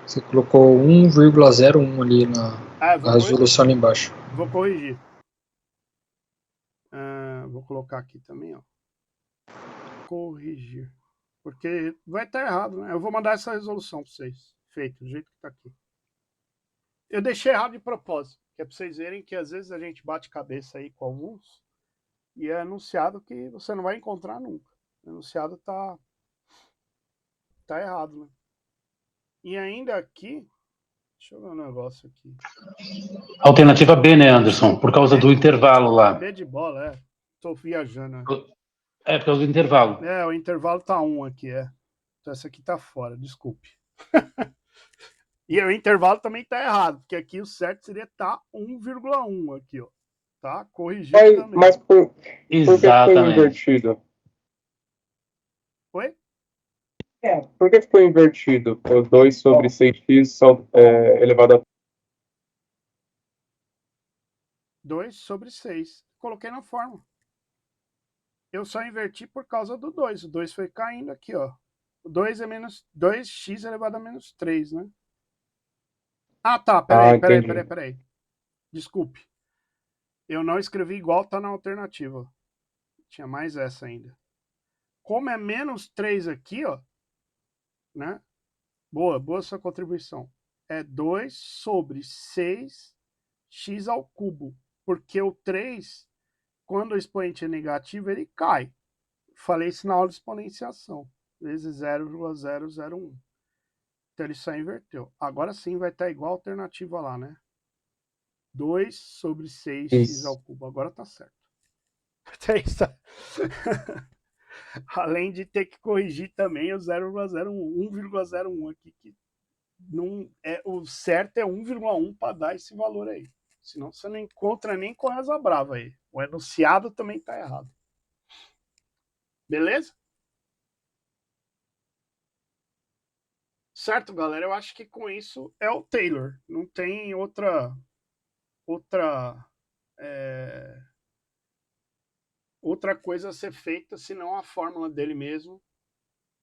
Você colocou 1,01 ali na resolução ali embaixo. Vou corrigir. Vou colocar aqui também, ó. Corrigir. Porque vai estar errado, né? Eu vou mandar essa resolução para vocês. Feito, do jeito que está aqui. Eu deixei errado de propósito, que é para vocês verem que às vezes a gente bate cabeça aí com alguns e é anunciado que você não vai encontrar nunca. O anunciado tá errado, né? E ainda aqui, deixa eu ver um negócio aqui. Alternativa B, né, Anderson? Por causa do intervalo lá. B de bola, é. Tô viajando, né? É, por causa do intervalo. É, o intervalo tá 1 aqui, é. Então essa aqui tá fora, desculpe. E o intervalo também tá errado, porque aqui o certo seria tá 1,1 aqui, ó. Tá? Corrigido também. Mas por que foi invertido? Oi? Por que ficou invertido? O 2 sobre 6x elevado a 2 sobre 6. Coloquei na fórmula. Eu só inverti por causa do 2. O 2 foi caindo aqui, ó. O 2 é menos 2x elevado a menos 3, né? Ah, tá. Peraí. Desculpe. Eu não escrevi igual tá na alternativa. Tinha mais essa ainda. Como é menos 3 aqui, ó, né? Boa sua contribuição. É 2 sobre 6x ao cubo. Porque o 3, quando o expoente é negativo, ele cai. Falei isso na aula de exponenciação. Vezes 0,001. Então ele só inverteu. Agora sim vai estar igual a alternativa lá, né? 2 sobre 6x ao cubo. Agora tá certo. Além de ter que corrigir também o 1,01 aqui, que não é, o certo é 1,1 para dar esse valor aí. Senão você não encontra nem com asa brava aí. O enunciado também está errado. Beleza? Certo, galera? Eu acho que com isso é o Taylor. Não tem outra coisa a ser feita senão a fórmula dele mesmo.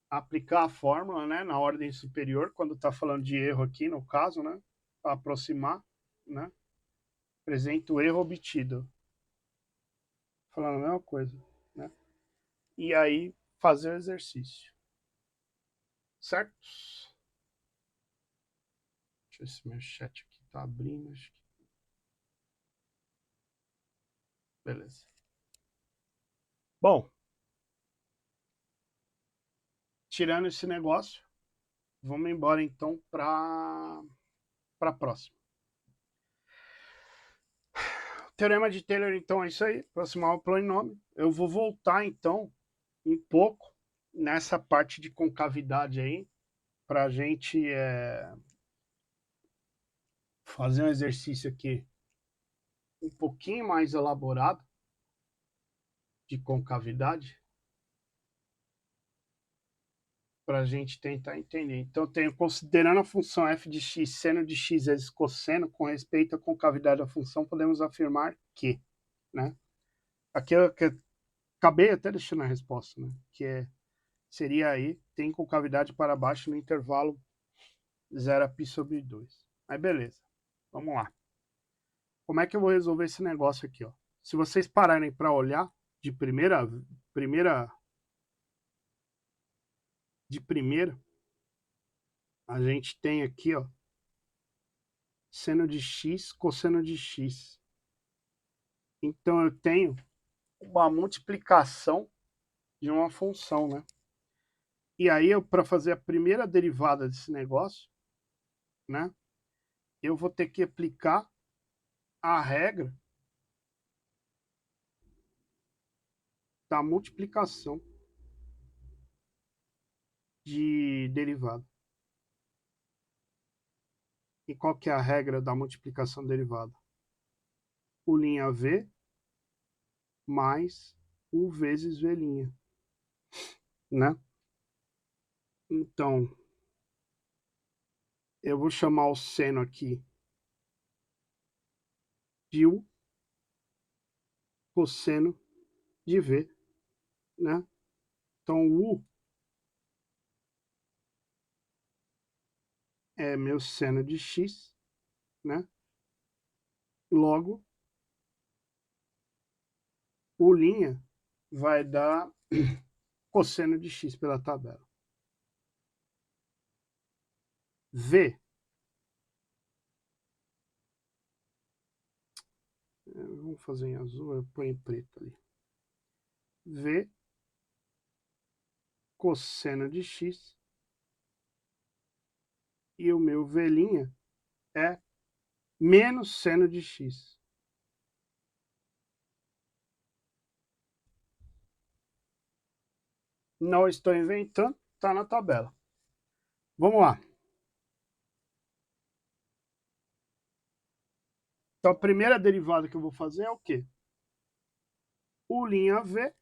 Aplicar a fórmula, né, na ordem superior, quando está falando de erro aqui, no caso, né, para aproximar, né, apresenta o erro obtido. Falando a mesma coisa, né? E aí fazer o exercício. Certo? Deixa eu ver se meu chat aqui tá abrindo. Acho que... Beleza. Bom, tirando esse negócio, vamos embora então para a próxima. Teorema de Taylor, então, é isso aí. Aproximar o polinômio. Eu vou voltar, então, um pouco nessa parte de concavidade aí, para a gente fazer um exercício aqui um pouquinho mais elaborado de concavidade, para a gente tentar entender. Então, eu tenho, considerando a função f de x, seno de x vezes cosseno, com respeito à concavidade da função, podemos afirmar que, né? Aqui eu acabei até deixando a resposta, né? Que seria aí, tem concavidade para baixo no intervalo 0 π sobre 2. Mas beleza, vamos lá. Como é que eu vou resolver esse negócio aqui, ó? Se vocês pararem para olhar de primeira, a gente tem aqui, ó, seno de x, cosseno de x. Então eu tenho uma multiplicação de uma função, né? E aí, para fazer a primeira derivada desse negócio, né, eu vou ter que aplicar a regra da multiplicação de derivada. E qual que é a regra da multiplicação derivada? U' V mais U vezes V', né? Então, eu vou chamar o seno aqui de U, cosseno de V, né? Então, U é meu seno de X, né? Logo, U' vai dar cosseno de X pela tabela. V. Vamos fazer em azul, eu ponho em preto ali. V cosseno de X. E o meu V' é menos seno de X. Não estou inventando, está na tabela. Vamos lá. Então, a primeira derivada que eu vou fazer é o quê? U' V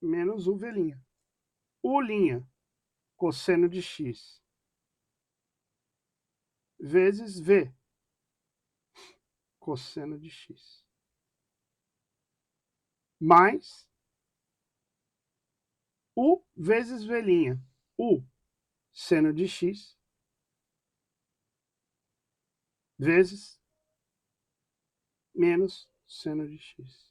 menos UV'. U' cosseno de X vezes V cosseno de X mais U vezes V'. U seno de X vezes menos seno de X.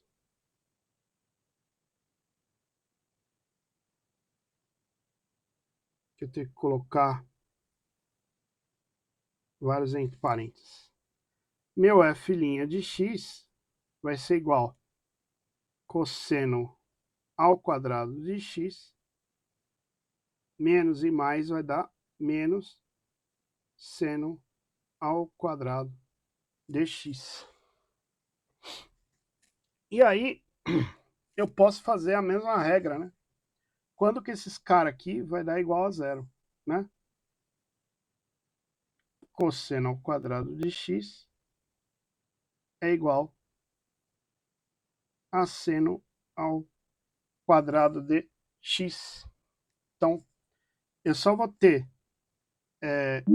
Que eu tenho que colocar vários entre parênteses. Meu f' de x vai ser igual a cosseno ao quadrado de x, menos e mais vai dar menos seno ao quadrado de x. E aí, eu posso fazer a mesma regra, né? Quando que esses caras aqui vai dar igual a zero, né? Cosseno ao quadrado de x é igual a seno ao quadrado de x. Então, eu só vou ter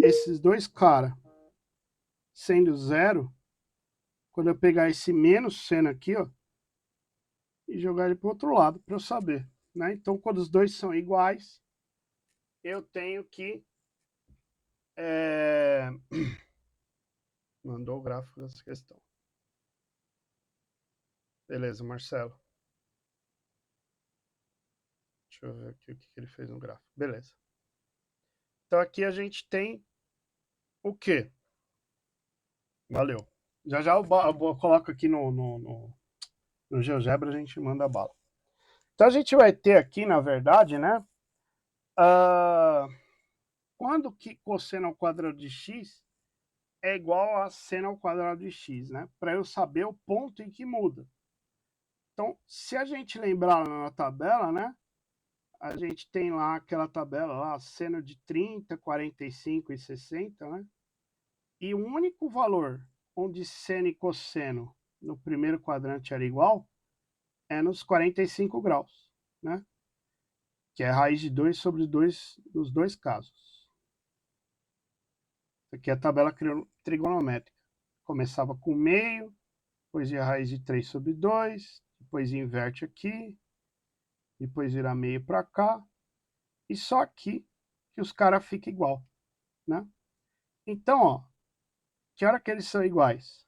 esses dois caras sendo zero quando eu pegar esse menos seno aqui, ó, e jogar ele para o outro lado, para eu saber, né? Então, quando os dois são iguais, eu tenho que... Mandou o gráfico dessa questão. Beleza, Marcelo. Deixa eu ver aqui o que ele fez no gráfico. Beleza. Então, aqui a gente tem o quê? Valeu. Já já eu coloco aqui no GeoGebra, a gente manda a bala. Então, a gente vai ter aqui, na verdade, né? Quando que cosseno ao quadrado de x é igual a seno ao quadrado de x, né? Para eu saber o ponto em que muda. Então, se a gente lembrar na tabela, né? A gente tem lá aquela tabela lá, seno de 30, 45 e 60, né? E o único valor onde seno e cosseno no primeiro quadrante era igual é nos 45 graus, né? Que é a raiz de 2 sobre 2 nos dois casos. Isso aqui é a tabela trigonométrica. Começava com meio, depois ia a raiz de 3 sobre 2, depois inverte aqui, depois vira meio para cá, e só aqui que os caras ficam igual, né? Então, ó, que hora que eles são iguais?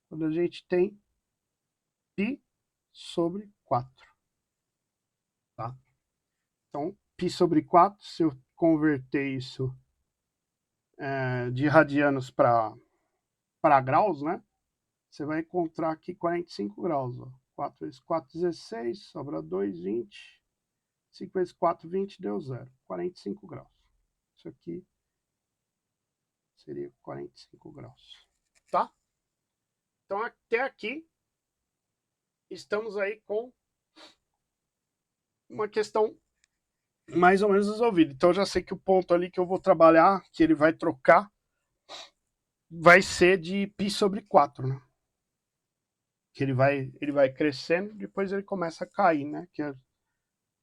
Quando a gente tem π sobre 4, tá? Então, π sobre 4, se eu converter isso de radianos para graus, né? Você vai encontrar aqui 45 graus. Ó. 4 vezes 4, 16, sobra 2, 20. 5 vezes 4, 20, deu 0. 45 graus. Isso aqui seria 45 graus. Tá? Então, até aqui estamos aí com uma questão mais ou menos resolvida. Então eu já sei que o ponto ali que eu vou trabalhar, que ele vai trocar, vai ser de π sobre 4, né? Que ele vai crescendo, depois ele começa a cair, né? Que é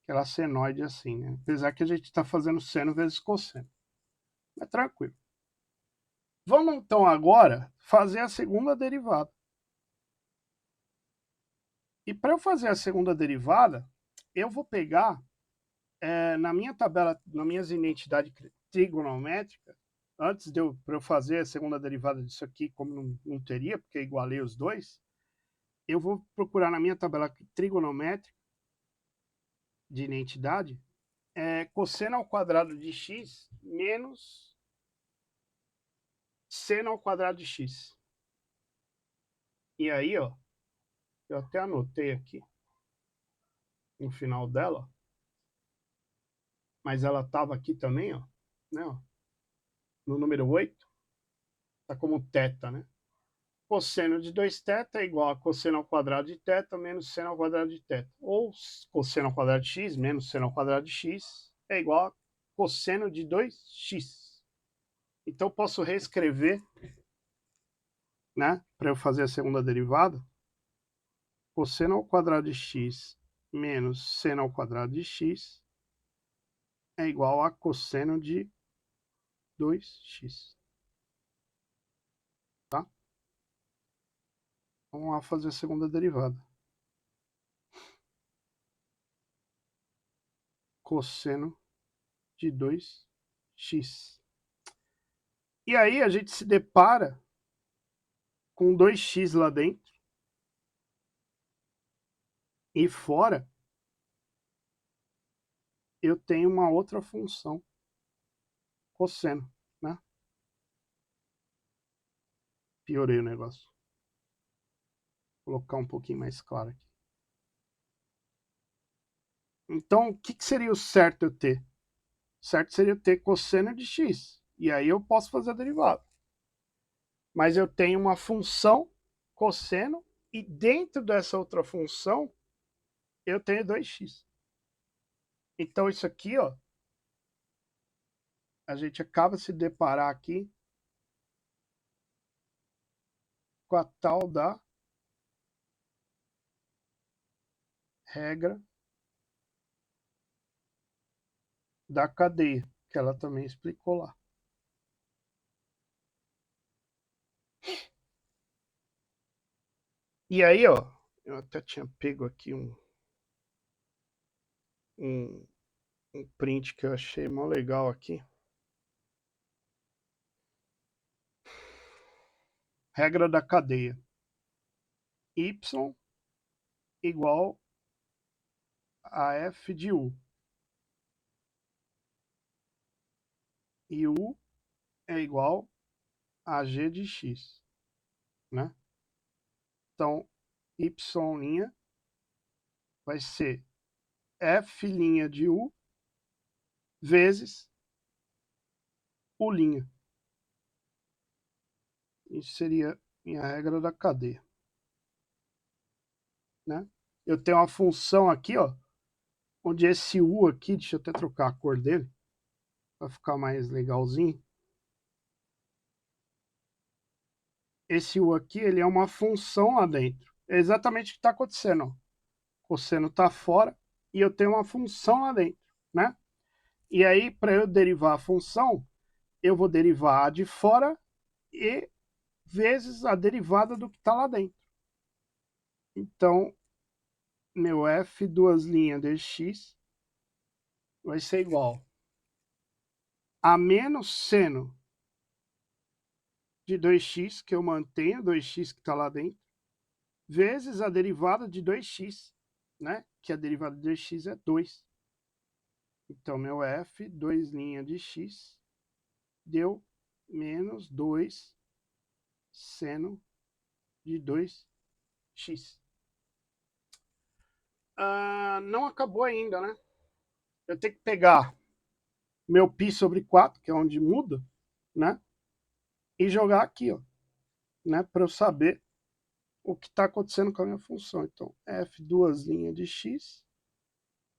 aquela senoide assim, né? Apesar que a gente está fazendo seno vezes cosseno. Mas tranquilo. Vamos então agora fazer a segunda derivada. E para eu fazer a segunda derivada, eu vou pegar, na minha tabela, nas minhas identidades trigonométricas, antes para eu fazer a segunda derivada disso aqui, como não teria, porque eu igualei os dois, eu vou procurar na minha tabela trigonométrica de identidade, cosseno ao quadrado de x menos seno ao quadrado de x. E aí, ó, eu até anotei aqui no final dela, mas ela estava aqui também, ó, né, ó, no número 8, tá como θ, né? Cosseno de 2θ é igual a cosseno ao quadrado de θ menos seno ao quadrado de θ. Ou cosseno ao quadrado de x menos seno ao quadrado de x é igual a cosseno de 2x. Então eu posso reescrever, né, para eu fazer a segunda derivada, cosseno ao quadrado de x menos seno ao quadrado de x é igual a cosseno de 2x. Tá? Vamos lá fazer a segunda derivada. Cosseno de 2x. E aí a gente se depara com 2x lá dentro. E fora, eu tenho uma outra função, cosseno, né? Piorei o negócio. Vou colocar um pouquinho mais claro aqui. Então, o que seria o certo eu ter? O certo seria eu ter cosseno de x. E aí eu posso fazer a derivada. Mas eu tenho uma função cosseno e dentro dessa outra função eu tenho 2x. Então isso aqui, ó, a gente acaba se deparar aqui com a tal da regra da cadeia, que ela também explicou lá. E aí, ó, eu até tinha pego aqui um print que eu achei mó legal aqui. Regra da cadeia. Y igual a f de u. E u é igual a g de x, né? Então, y' vai ser f' de u vezes u'. Isso seria minha regra da cadeia, né? Eu tenho uma função aqui, ó, onde esse u aqui, deixa eu até trocar a cor dele, para ficar mais legalzinho. Esse u aqui, ele é uma função lá dentro. É exatamente o que está acontecendo, ó. O cosseno está fora e eu tenho uma função lá dentro, né? E aí, para eu derivar a função, eu vou derivar a de fora e vezes a derivada do que está lá dentro. Então, meu f duas linhas dx vai ser igual a menos seno de 2x, que eu mantenho, 2x que está lá dentro, vezes a derivada de 2x, né? Que a derivada de 2x é 2. Então, meu f, 2' de x, deu menos 2 seno de 2x. Não acabou ainda, né? Eu tenho que pegar meu π sobre 4, que é onde muda, né? E jogar aqui, ó, né? Para eu saber o que está acontecendo com a minha função. Então, f duas linhas de x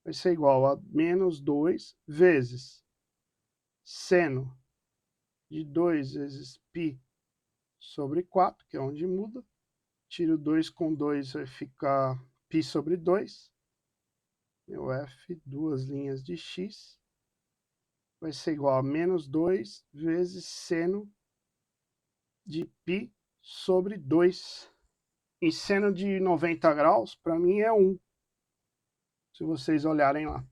vai ser igual a menos 2 vezes seno de 2 vezes π sobre 4, que é onde muda. Tiro 2 com 2, vai ficar π sobre 2. Meu f, duas linhas de x, vai ser igual a menos 2 vezes seno de π sobre 2. E seno de 90 graus, para mim, é 1. Se vocês olharem lá.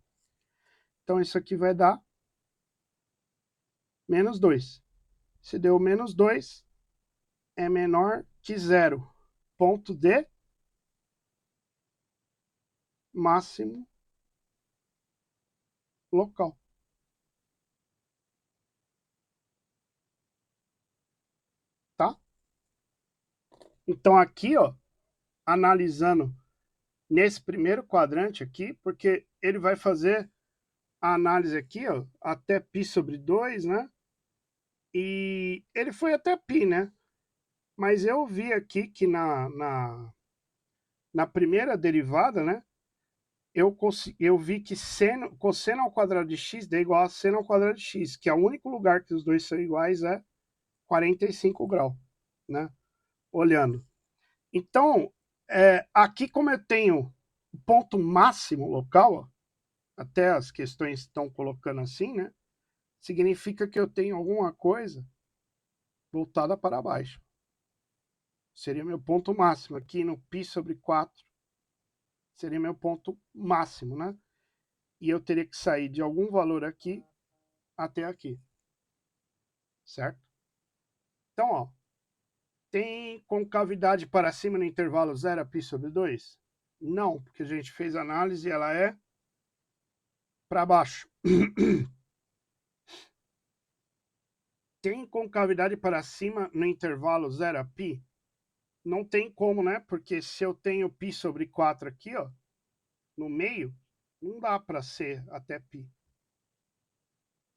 Então, isso aqui vai dar menos 2. Se deu menos 2, é menor que 0. Ponto de máximo local. Tá? Então, aqui, ó, analisando nesse primeiro quadrante aqui, porque ele vai fazer a análise aqui, ó, até π sobre 2, né? E ele foi até π, né? Mas eu vi aqui que na primeira derivada, né? Eu vi que cosseno ao quadrado de x é igual a seno ao quadrado de x, que é o único lugar que os dois são iguais é 45 graus, né? Olhando. Então, aqui como eu tenho o ponto máximo local, ó, até as questões estão colocando assim, né? Significa que eu tenho alguma coisa voltada para baixo. Seria meu ponto máximo aqui no π sobre 4. Seria meu ponto máximo, né? E eu teria que sair de algum valor aqui até aqui. Certo? Então, ó, tem concavidade para cima no intervalo 0 a π sobre 2? Não, porque a gente fez a análise e ela é para baixo. Tem concavidade para cima no intervalo 0 a π? Não tem como, né? Porque se eu tenho π sobre 4 aqui, ó, no meio, não dá para ser até π.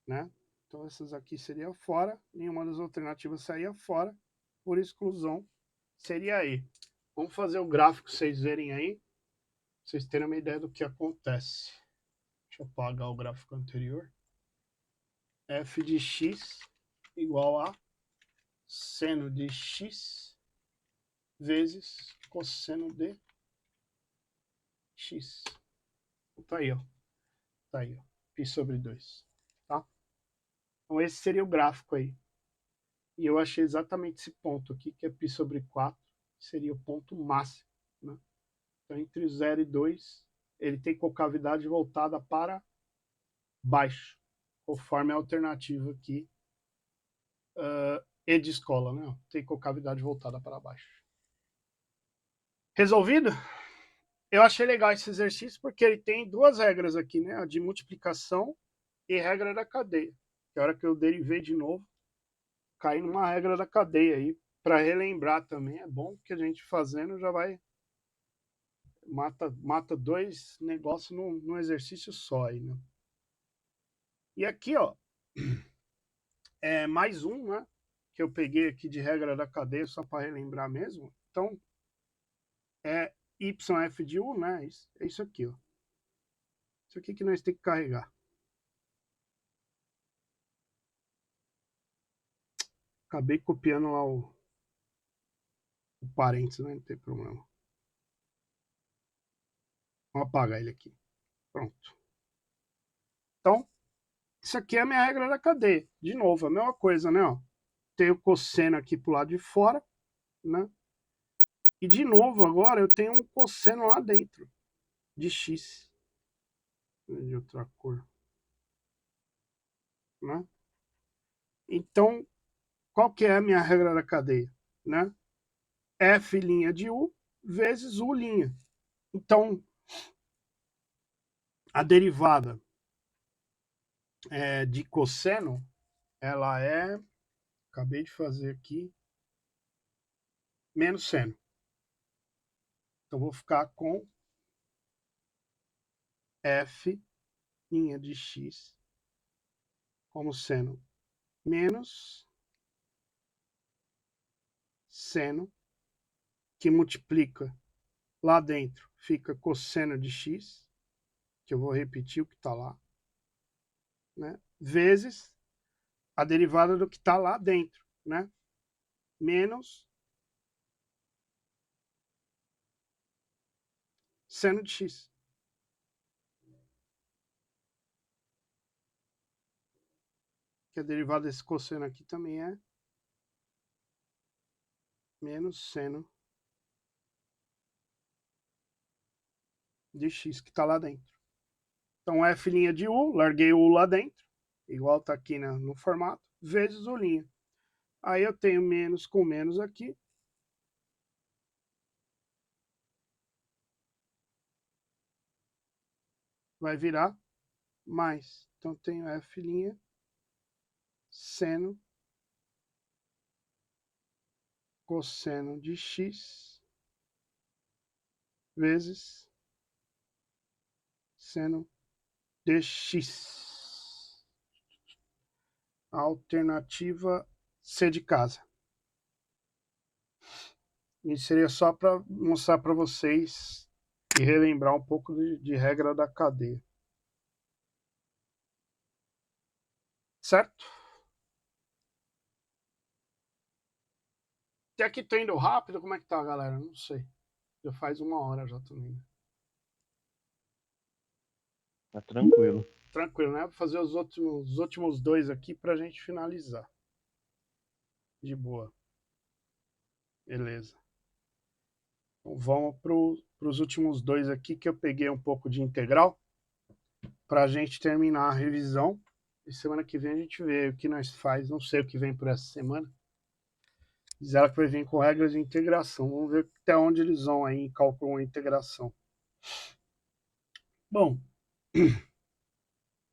Né? Então essas aqui seriam fora, nenhuma das alternativas saía fora, por exclusão seria aí. Vamos fazer o gráfico pra vocês verem aí, pra vocês terem uma ideia do que acontece. Deixa eu apagar o gráfico anterior. F de x igual a seno de x vezes cosseno de x. Tá aí, ó. Tá aí, ó. Π sobre 2. Tá? Então esse seria o gráfico aí. E eu achei exatamente esse ponto aqui, que é π sobre 4, que seria o ponto máximo. Né? Então entre 0 e 2, ele tem concavidade voltada para baixo, conforme a alternativa aqui e de escola, né? Tem concavidade voltada para baixo. Resolvido? Eu achei legal esse exercício porque ele tem duas regras aqui, né? A de multiplicação e regra da cadeia. Que a hora que eu derivei de novo, caí numa regra da cadeia aí. Para relembrar também, é bom que a gente fazendo já vai mata dois negócios num exercício só aí, né? E aqui, ó, é mais um, né? Que eu peguei aqui de regra da cadeia só para relembrar mesmo. Então, é YF de U, né? É isso aqui, ó. Isso aqui que nós temos que carregar. Acabei copiando lá o parênteses, né? Não tem problema. Vamos apagar ele aqui. Pronto. Então, isso aqui é a minha regra da cadeia. De novo, a mesma coisa, né? Ó. Tenho o cosseno aqui pro lado de fora, né? E de novo, agora eu tenho um cosseno lá dentro de x. De outra cor. Né? Então, qual que é a minha regra da cadeia? Né? F' de U vezes U'. Então, a derivada de cosseno, ela é, acabei de fazer aqui, menos seno. Então, vou ficar com F' de x como seno menos seno, que multiplica lá dentro fica cosseno de x, que eu vou repetir o que está lá, né? Vezes a derivada do que está lá dentro, né? Menos seno de x. Que a derivada desse cosseno aqui também é menos seno de x que está lá dentro. Então, f' de u, larguei o u lá dentro, igual está aqui no formato, vezes o'. Aí eu tenho menos com menos aqui. Vai virar mais. Então, tenho f' seno cosseno de x vezes seno de x. Alternativa C de casa. E seria só para mostrar para vocês e relembrar um pouco de regra da cadeia. Certo? Até aqui tô indo rápido, como é que tá, galera? Não sei. Já faz 1 hora já também. Tá tranquilo. Tranquilo, né? Vou fazer os últimos 2 aqui pra gente finalizar. De boa. Beleza. Então vamos pros últimos 2 aqui, que eu peguei um pouco de integral pra gente terminar a revisão. E semana que vem a gente vê o que nós faz. Não sei o que vem por essa semana. Disseram que vai vir com regras de integração. Vamos ver até onde eles vão aí em cálculo a integração. Bom,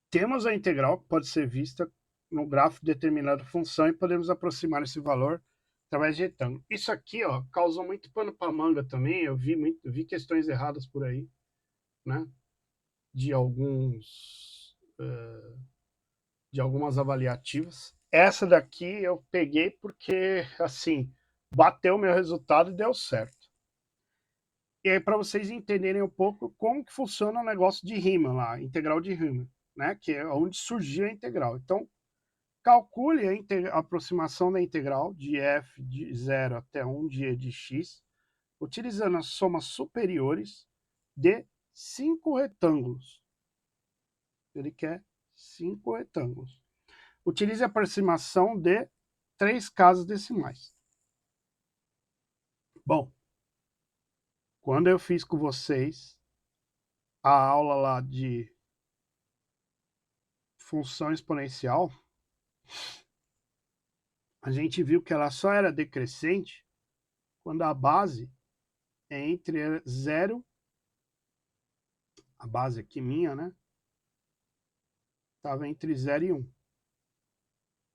temos a integral que pode ser vista no gráfico de determinada função e podemos aproximar esse valor através de retângulo. Isso aqui, ó, causou muito pano para manga também. Eu vi questões erradas por aí, né? De algumas avaliativas. Essa daqui eu peguei porque, assim, bateu o meu resultado e deu certo. E aí, para vocês entenderem um pouco como que funciona o negócio de Riemann lá, integral de Riemann, né? Que é onde surgiu a integral. Então, calcule a aproximação da integral de f de 0 até 1 de e de x, utilizando as somas superiores de 5 retângulos. Ele quer 5 retângulos. Utilize a aproximação de 3 casas decimais. Bom, quando eu fiz com vocês a aula lá de função exponencial, a gente viu que ela só era decrescente quando a base é entre 0, a base aqui minha, né? Estava entre 0 e 1.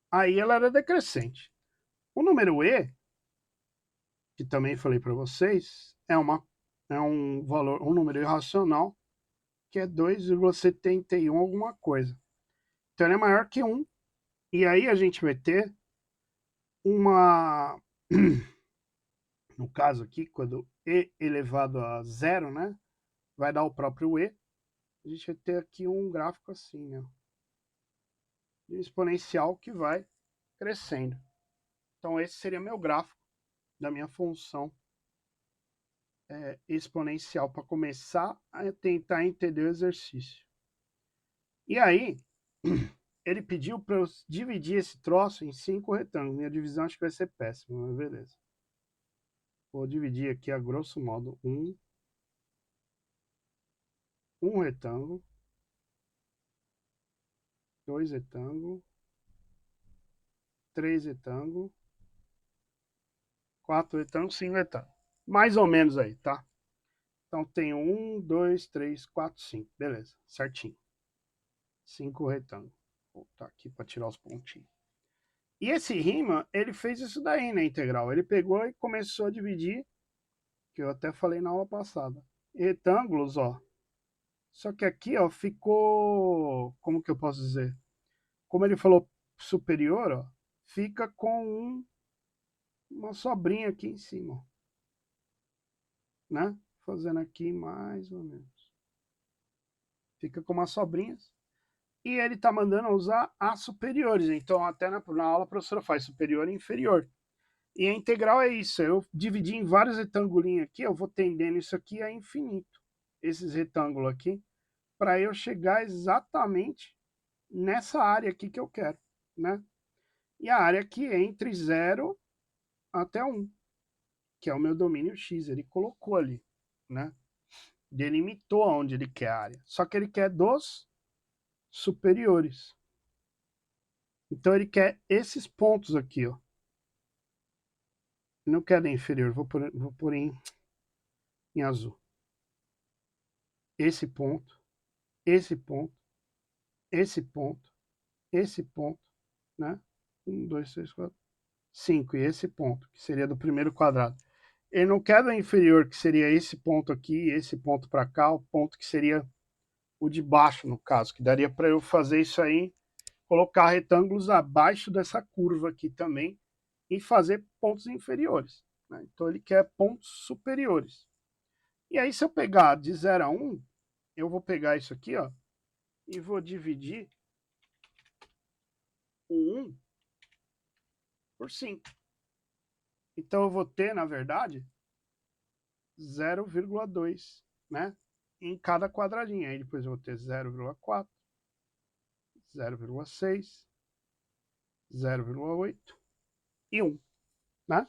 Aí ela era decrescente. O número e, que também falei para vocês, é um valor, um número irracional, que é 2,71 alguma coisa. Então ele é maior que 1. E aí a gente vai ter uma... No caso aqui, quando e elevado a 0, né? Vai dar o próprio e. A gente vai ter aqui um gráfico assim, né? De um exponencial que vai crescendo. Então esse seria meu gráfico da minha função exponencial para começar a tentar entender o exercício. E aí, ele pediu para eu dividir esse troço em 5 retângulos. Minha divisão acho que vai ser péssima, mas beleza. Vou dividir aqui a grosso modo um retângulo, 2 retângulos, 3 retângulos, 4 retângulos, 5 retângulos. Mais ou menos aí, tá? Então tem 1, 2, 3, 4, 5. Beleza, certinho. 5 retângulos. Vou voltar aqui para tirar os pontinhos. E esse Riemann, ele fez isso daí na integral. Ele pegou e começou a dividir, que eu até falei na aula passada, retângulos, ó. Só que aqui, ó, ficou... Como que eu posso dizer? Como ele falou superior, ó, fica com uma sobrinha aqui em cima, ó. né? Fazendo aqui mais ou menos. Fica com umas sobrinhas. E ele está mandando usar as superiores. Então, até na aula a professora faz superior e inferior. E a integral é isso. Eu dividi em vários retangulinhos aqui, eu vou tendendo isso aqui a infinito. Esses retângulos aqui, para eu chegar exatamente nessa área aqui que eu quero, né? E a área aqui é entre 0 até 1, que é o meu domínio X. Ele colocou ali, né? Delimitou onde ele quer a área. Só que ele quer dos superiores. Então ele quer esses pontos aqui, ó. Não quero da inferior, vou pôr em azul. Esse ponto, esse ponto, esse ponto, esse ponto, né? 1, 2, 3, 4, 5. E esse ponto, que seria do primeiro quadrado. Ele não quer da inferior, que seria esse ponto aqui, esse ponto para cá, o ponto que seria o de baixo, no caso, que daria para eu fazer isso aí, colocar retângulos abaixo dessa curva aqui também e fazer pontos inferiores, né? Então ele quer pontos superiores. E aí se eu pegar de 0 a 1, eu vou pegar isso aqui, ó, e vou dividir o 1 por 5. Então eu vou ter, na verdade, 0,2, né, em cada quadradinho. Aí depois eu vou ter 0,4, 0,6, 0,8 e 1, né?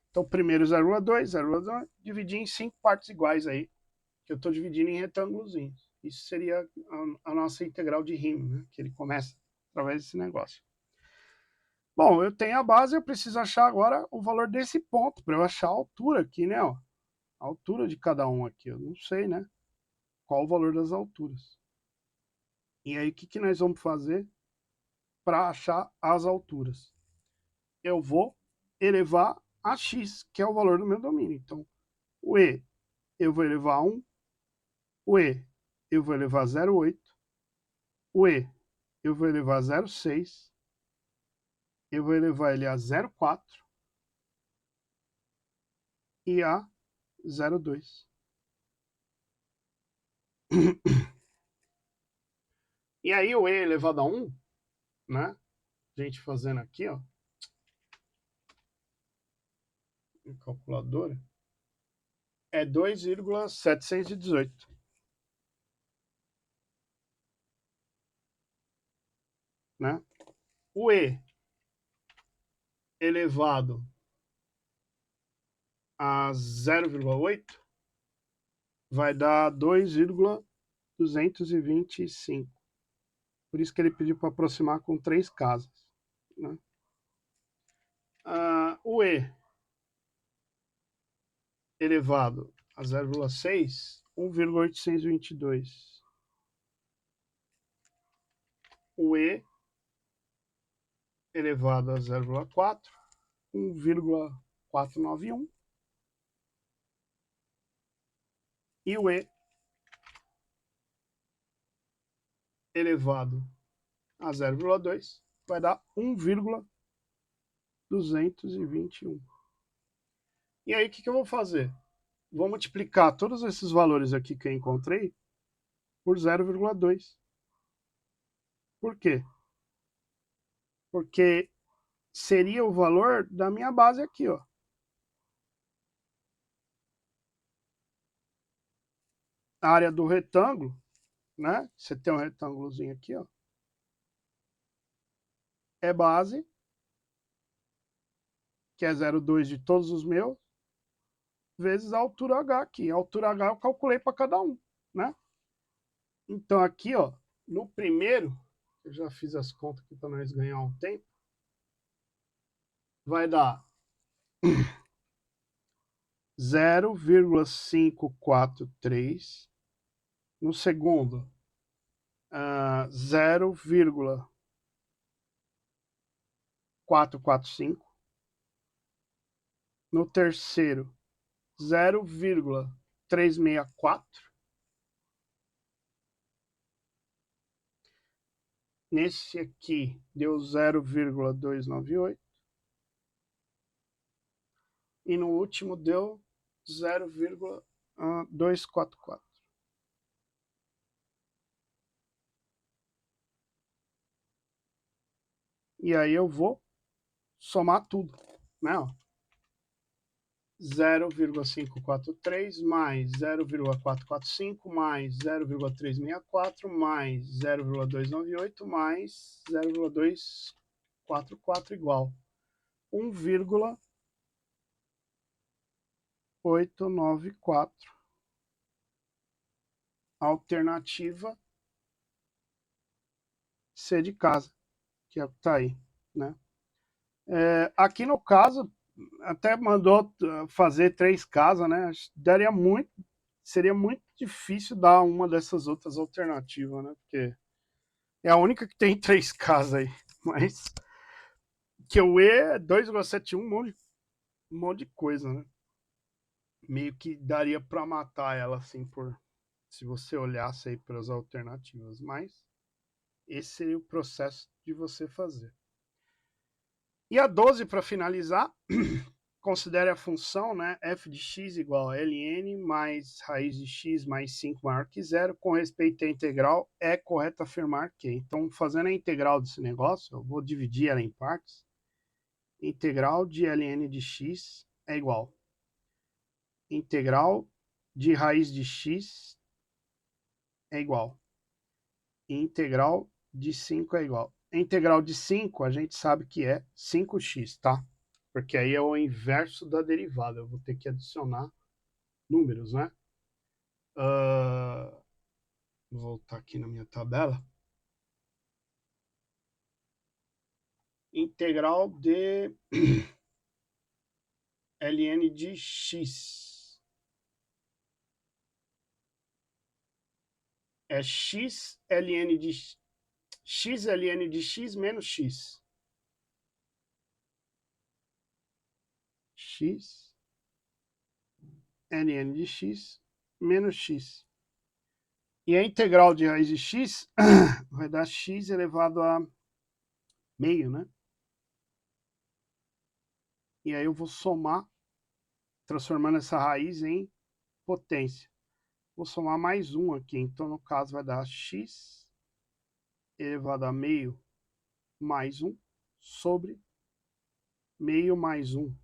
Então primeiro 0,2, 0,2, dividir em 5 partes iguais aí, que eu estou dividindo em retângulozinhos. Isso seria a nossa integral de Riemann, né, que ele começa através desse negócio. Bom, eu tenho a base, eu preciso achar agora o valor desse ponto, para eu achar a altura aqui, né? Ó, a altura de cada um aqui, eu não sei, né? Qual o valor das alturas. E aí, o que nós vamos fazer para achar as alturas? Eu vou elevar a x, que é o valor do meu domínio. Então, o E eu vou elevar a 1, o E eu vou elevar a 0,8, o E eu vou elevar a 0,6, eu vou elevar ele a 0,4 e a 0,2. E aí o E elevado a 1, né? A gente fazendo aqui, ó, em calculadora, é 2,718. Né? O E elevado a 0,8 vai dar 2,225. Por isso que ele pediu para aproximar com 3 casas. Né? O E elevado a 0,6, 1,822. O E elevado a 0,4, 1,491. E o E elevado a 0,2 vai dar 1,221. E aí, o que eu vou fazer? Vou multiplicar todos esses valores aqui que eu encontrei por 0,2. Por quê? Porque seria o valor da minha base aqui, ó. A área do retângulo, né? Você tem um retângulozinho aqui, ó. É base, que é 0,2 de todos os meus, vezes a altura H aqui. A altura H eu calculei para cada um, né? Então aqui, ó, no primeiro, eu já fiz as contas aqui para nós ganhar um tempo, vai dar 0,543. No segundo, 0,445. No terceiro, 0,364. Nesse aqui, deu 0,298. E no último deu 0, 244. E aí eu vou somar tudo, né? 0,543 mais 0,445 mais 0,364 mais 0,298 mais 0,244 igual 1,894. Alternativa C de casa, que é o que está aí, né? Aqui no caso, até mandou fazer 3 casas, né? Daria muito, seria muito difícil dar uma dessas outras alternativas, né? Porque é a única que tem 3 casas aí. Mas que o E é 2,71, um monte de coisa, né? Meio que daria para matar ela assim se você olhasse aí para as alternativas, mas esse seria o processo de você fazer. E a 12, para finalizar, considere a função, né, f de x igual a ln mais raiz de x mais 5 maior que zero. Com respeito à integral, é correto afirmar que. Então, fazendo a integral desse negócio, eu vou dividir ela em partes. Integral de ln de x é igual. Integral de raiz de x é igual. Integral de 5 é igual. A integral de 5 a gente sabe que é 5x, tá? Porque aí é o inverso da derivada. Eu vou ter que adicionar números, né? Vou voltar aqui na minha tabela. Integral de ln de x. É x ln de x menos x. X ln de x menos x. E a integral de raiz de x vai dar x elevado a meio, né? E aí eu vou somar, transformando essa raiz em potência. Vou somar mais um aqui, então no caso vai dar x elevado a meio mais 1 sobre meio mais 1.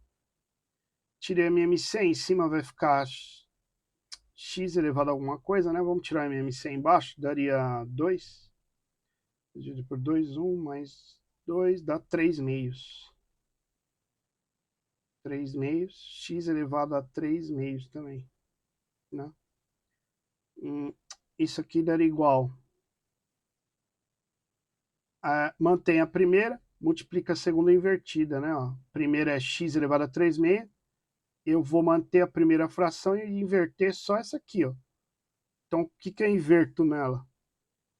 Tirei a minha MC, em cima vai ficar x elevado a alguma coisa, né? Vamos tirar a minha MC embaixo, daria 2. Dividido por 2, 1 mais 2 dá 3 meios. 3 meios, x elevado a 3 meios também, né? Isso aqui daria igual. Mantém a primeira, multiplica a segunda invertida, né? Ó, primeira é x elevado a 3 meios. Eu vou manter a primeira fração e inverter só essa aqui, ó. Então, o que eu inverto nela?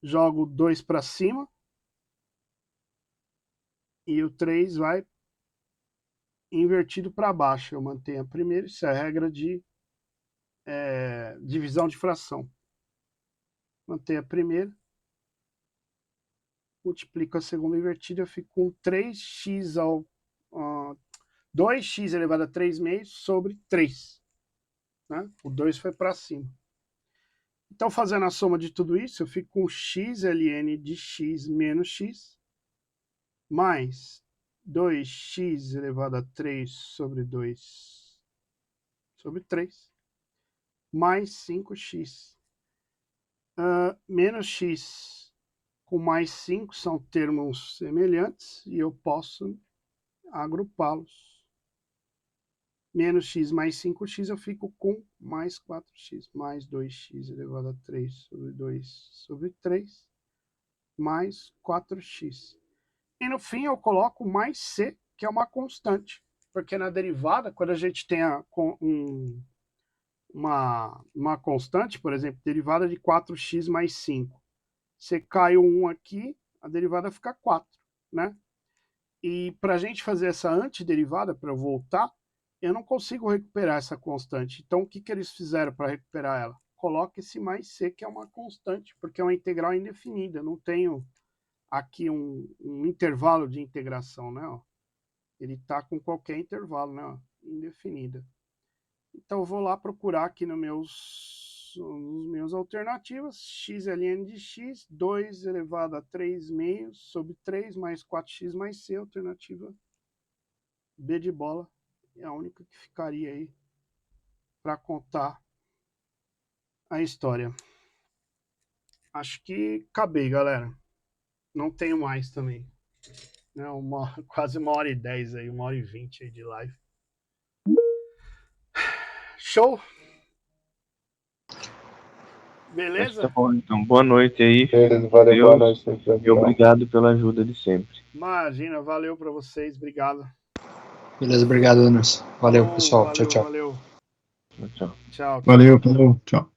Jogo 2 para cima. E o 3 vai invertido para baixo. Eu mantenho a primeira. Isso é a regra de divisão de fração. Mantenho a primeira. Multiplico a segunda invertida. Eu fico com 3x 2x elevado a 3 meios sobre 3. Né? O 2 foi para cima. Então, fazendo a soma de tudo isso, eu fico com x ln de x menos x, mais 2x elevado a 3 sobre 2 sobre 3, mais 5x. Menos x com mais 5 são termos semelhantes e eu posso agrupá-los. Menos x mais 5x, eu fico com mais 4x, mais 2x elevado a 3 sobre 2 sobre 3, mais 4x. E no fim eu coloco mais c, que é uma constante. Porque na derivada, quando a gente tem uma constante, por exemplo, derivada de 4x mais 5, você cai o 1 aqui, a derivada fica 4, né? E para a gente fazer essa antiderivada, para eu voltar, eu não consigo recuperar essa constante. Então, o que eles fizeram para recuperar ela? Coloca esse mais c, que é uma constante, porque é uma integral indefinida. Eu não tenho aqui um intervalo de integração, né? Ó. Ele está com qualquer intervalo, né? Ó, indefinida. Então eu vou lá procurar aqui nos meus alternativas, x ln de x, 2 elevado a 3 meios sobre 3 mais 4x mais c, alternativa B de bola, é a única que ficaria aí para contar a história. Acho que acabei, galera. Não tenho mais também. Né? Quase 1h10 aí, 1h20 aí de live. Show? Beleza? Tá bom, então. Boa noite aí. Beleza, valeu, boa noite. E obrigado pela ajuda de sempre. Imagina, valeu para vocês, obrigado. Beleza, obrigado, Anderson. Valeu, Falou, pessoal. valeu, Tchau, tchau. valeu. Tchau, tchau. Tchau, tchau. Valeu, falou, tchau.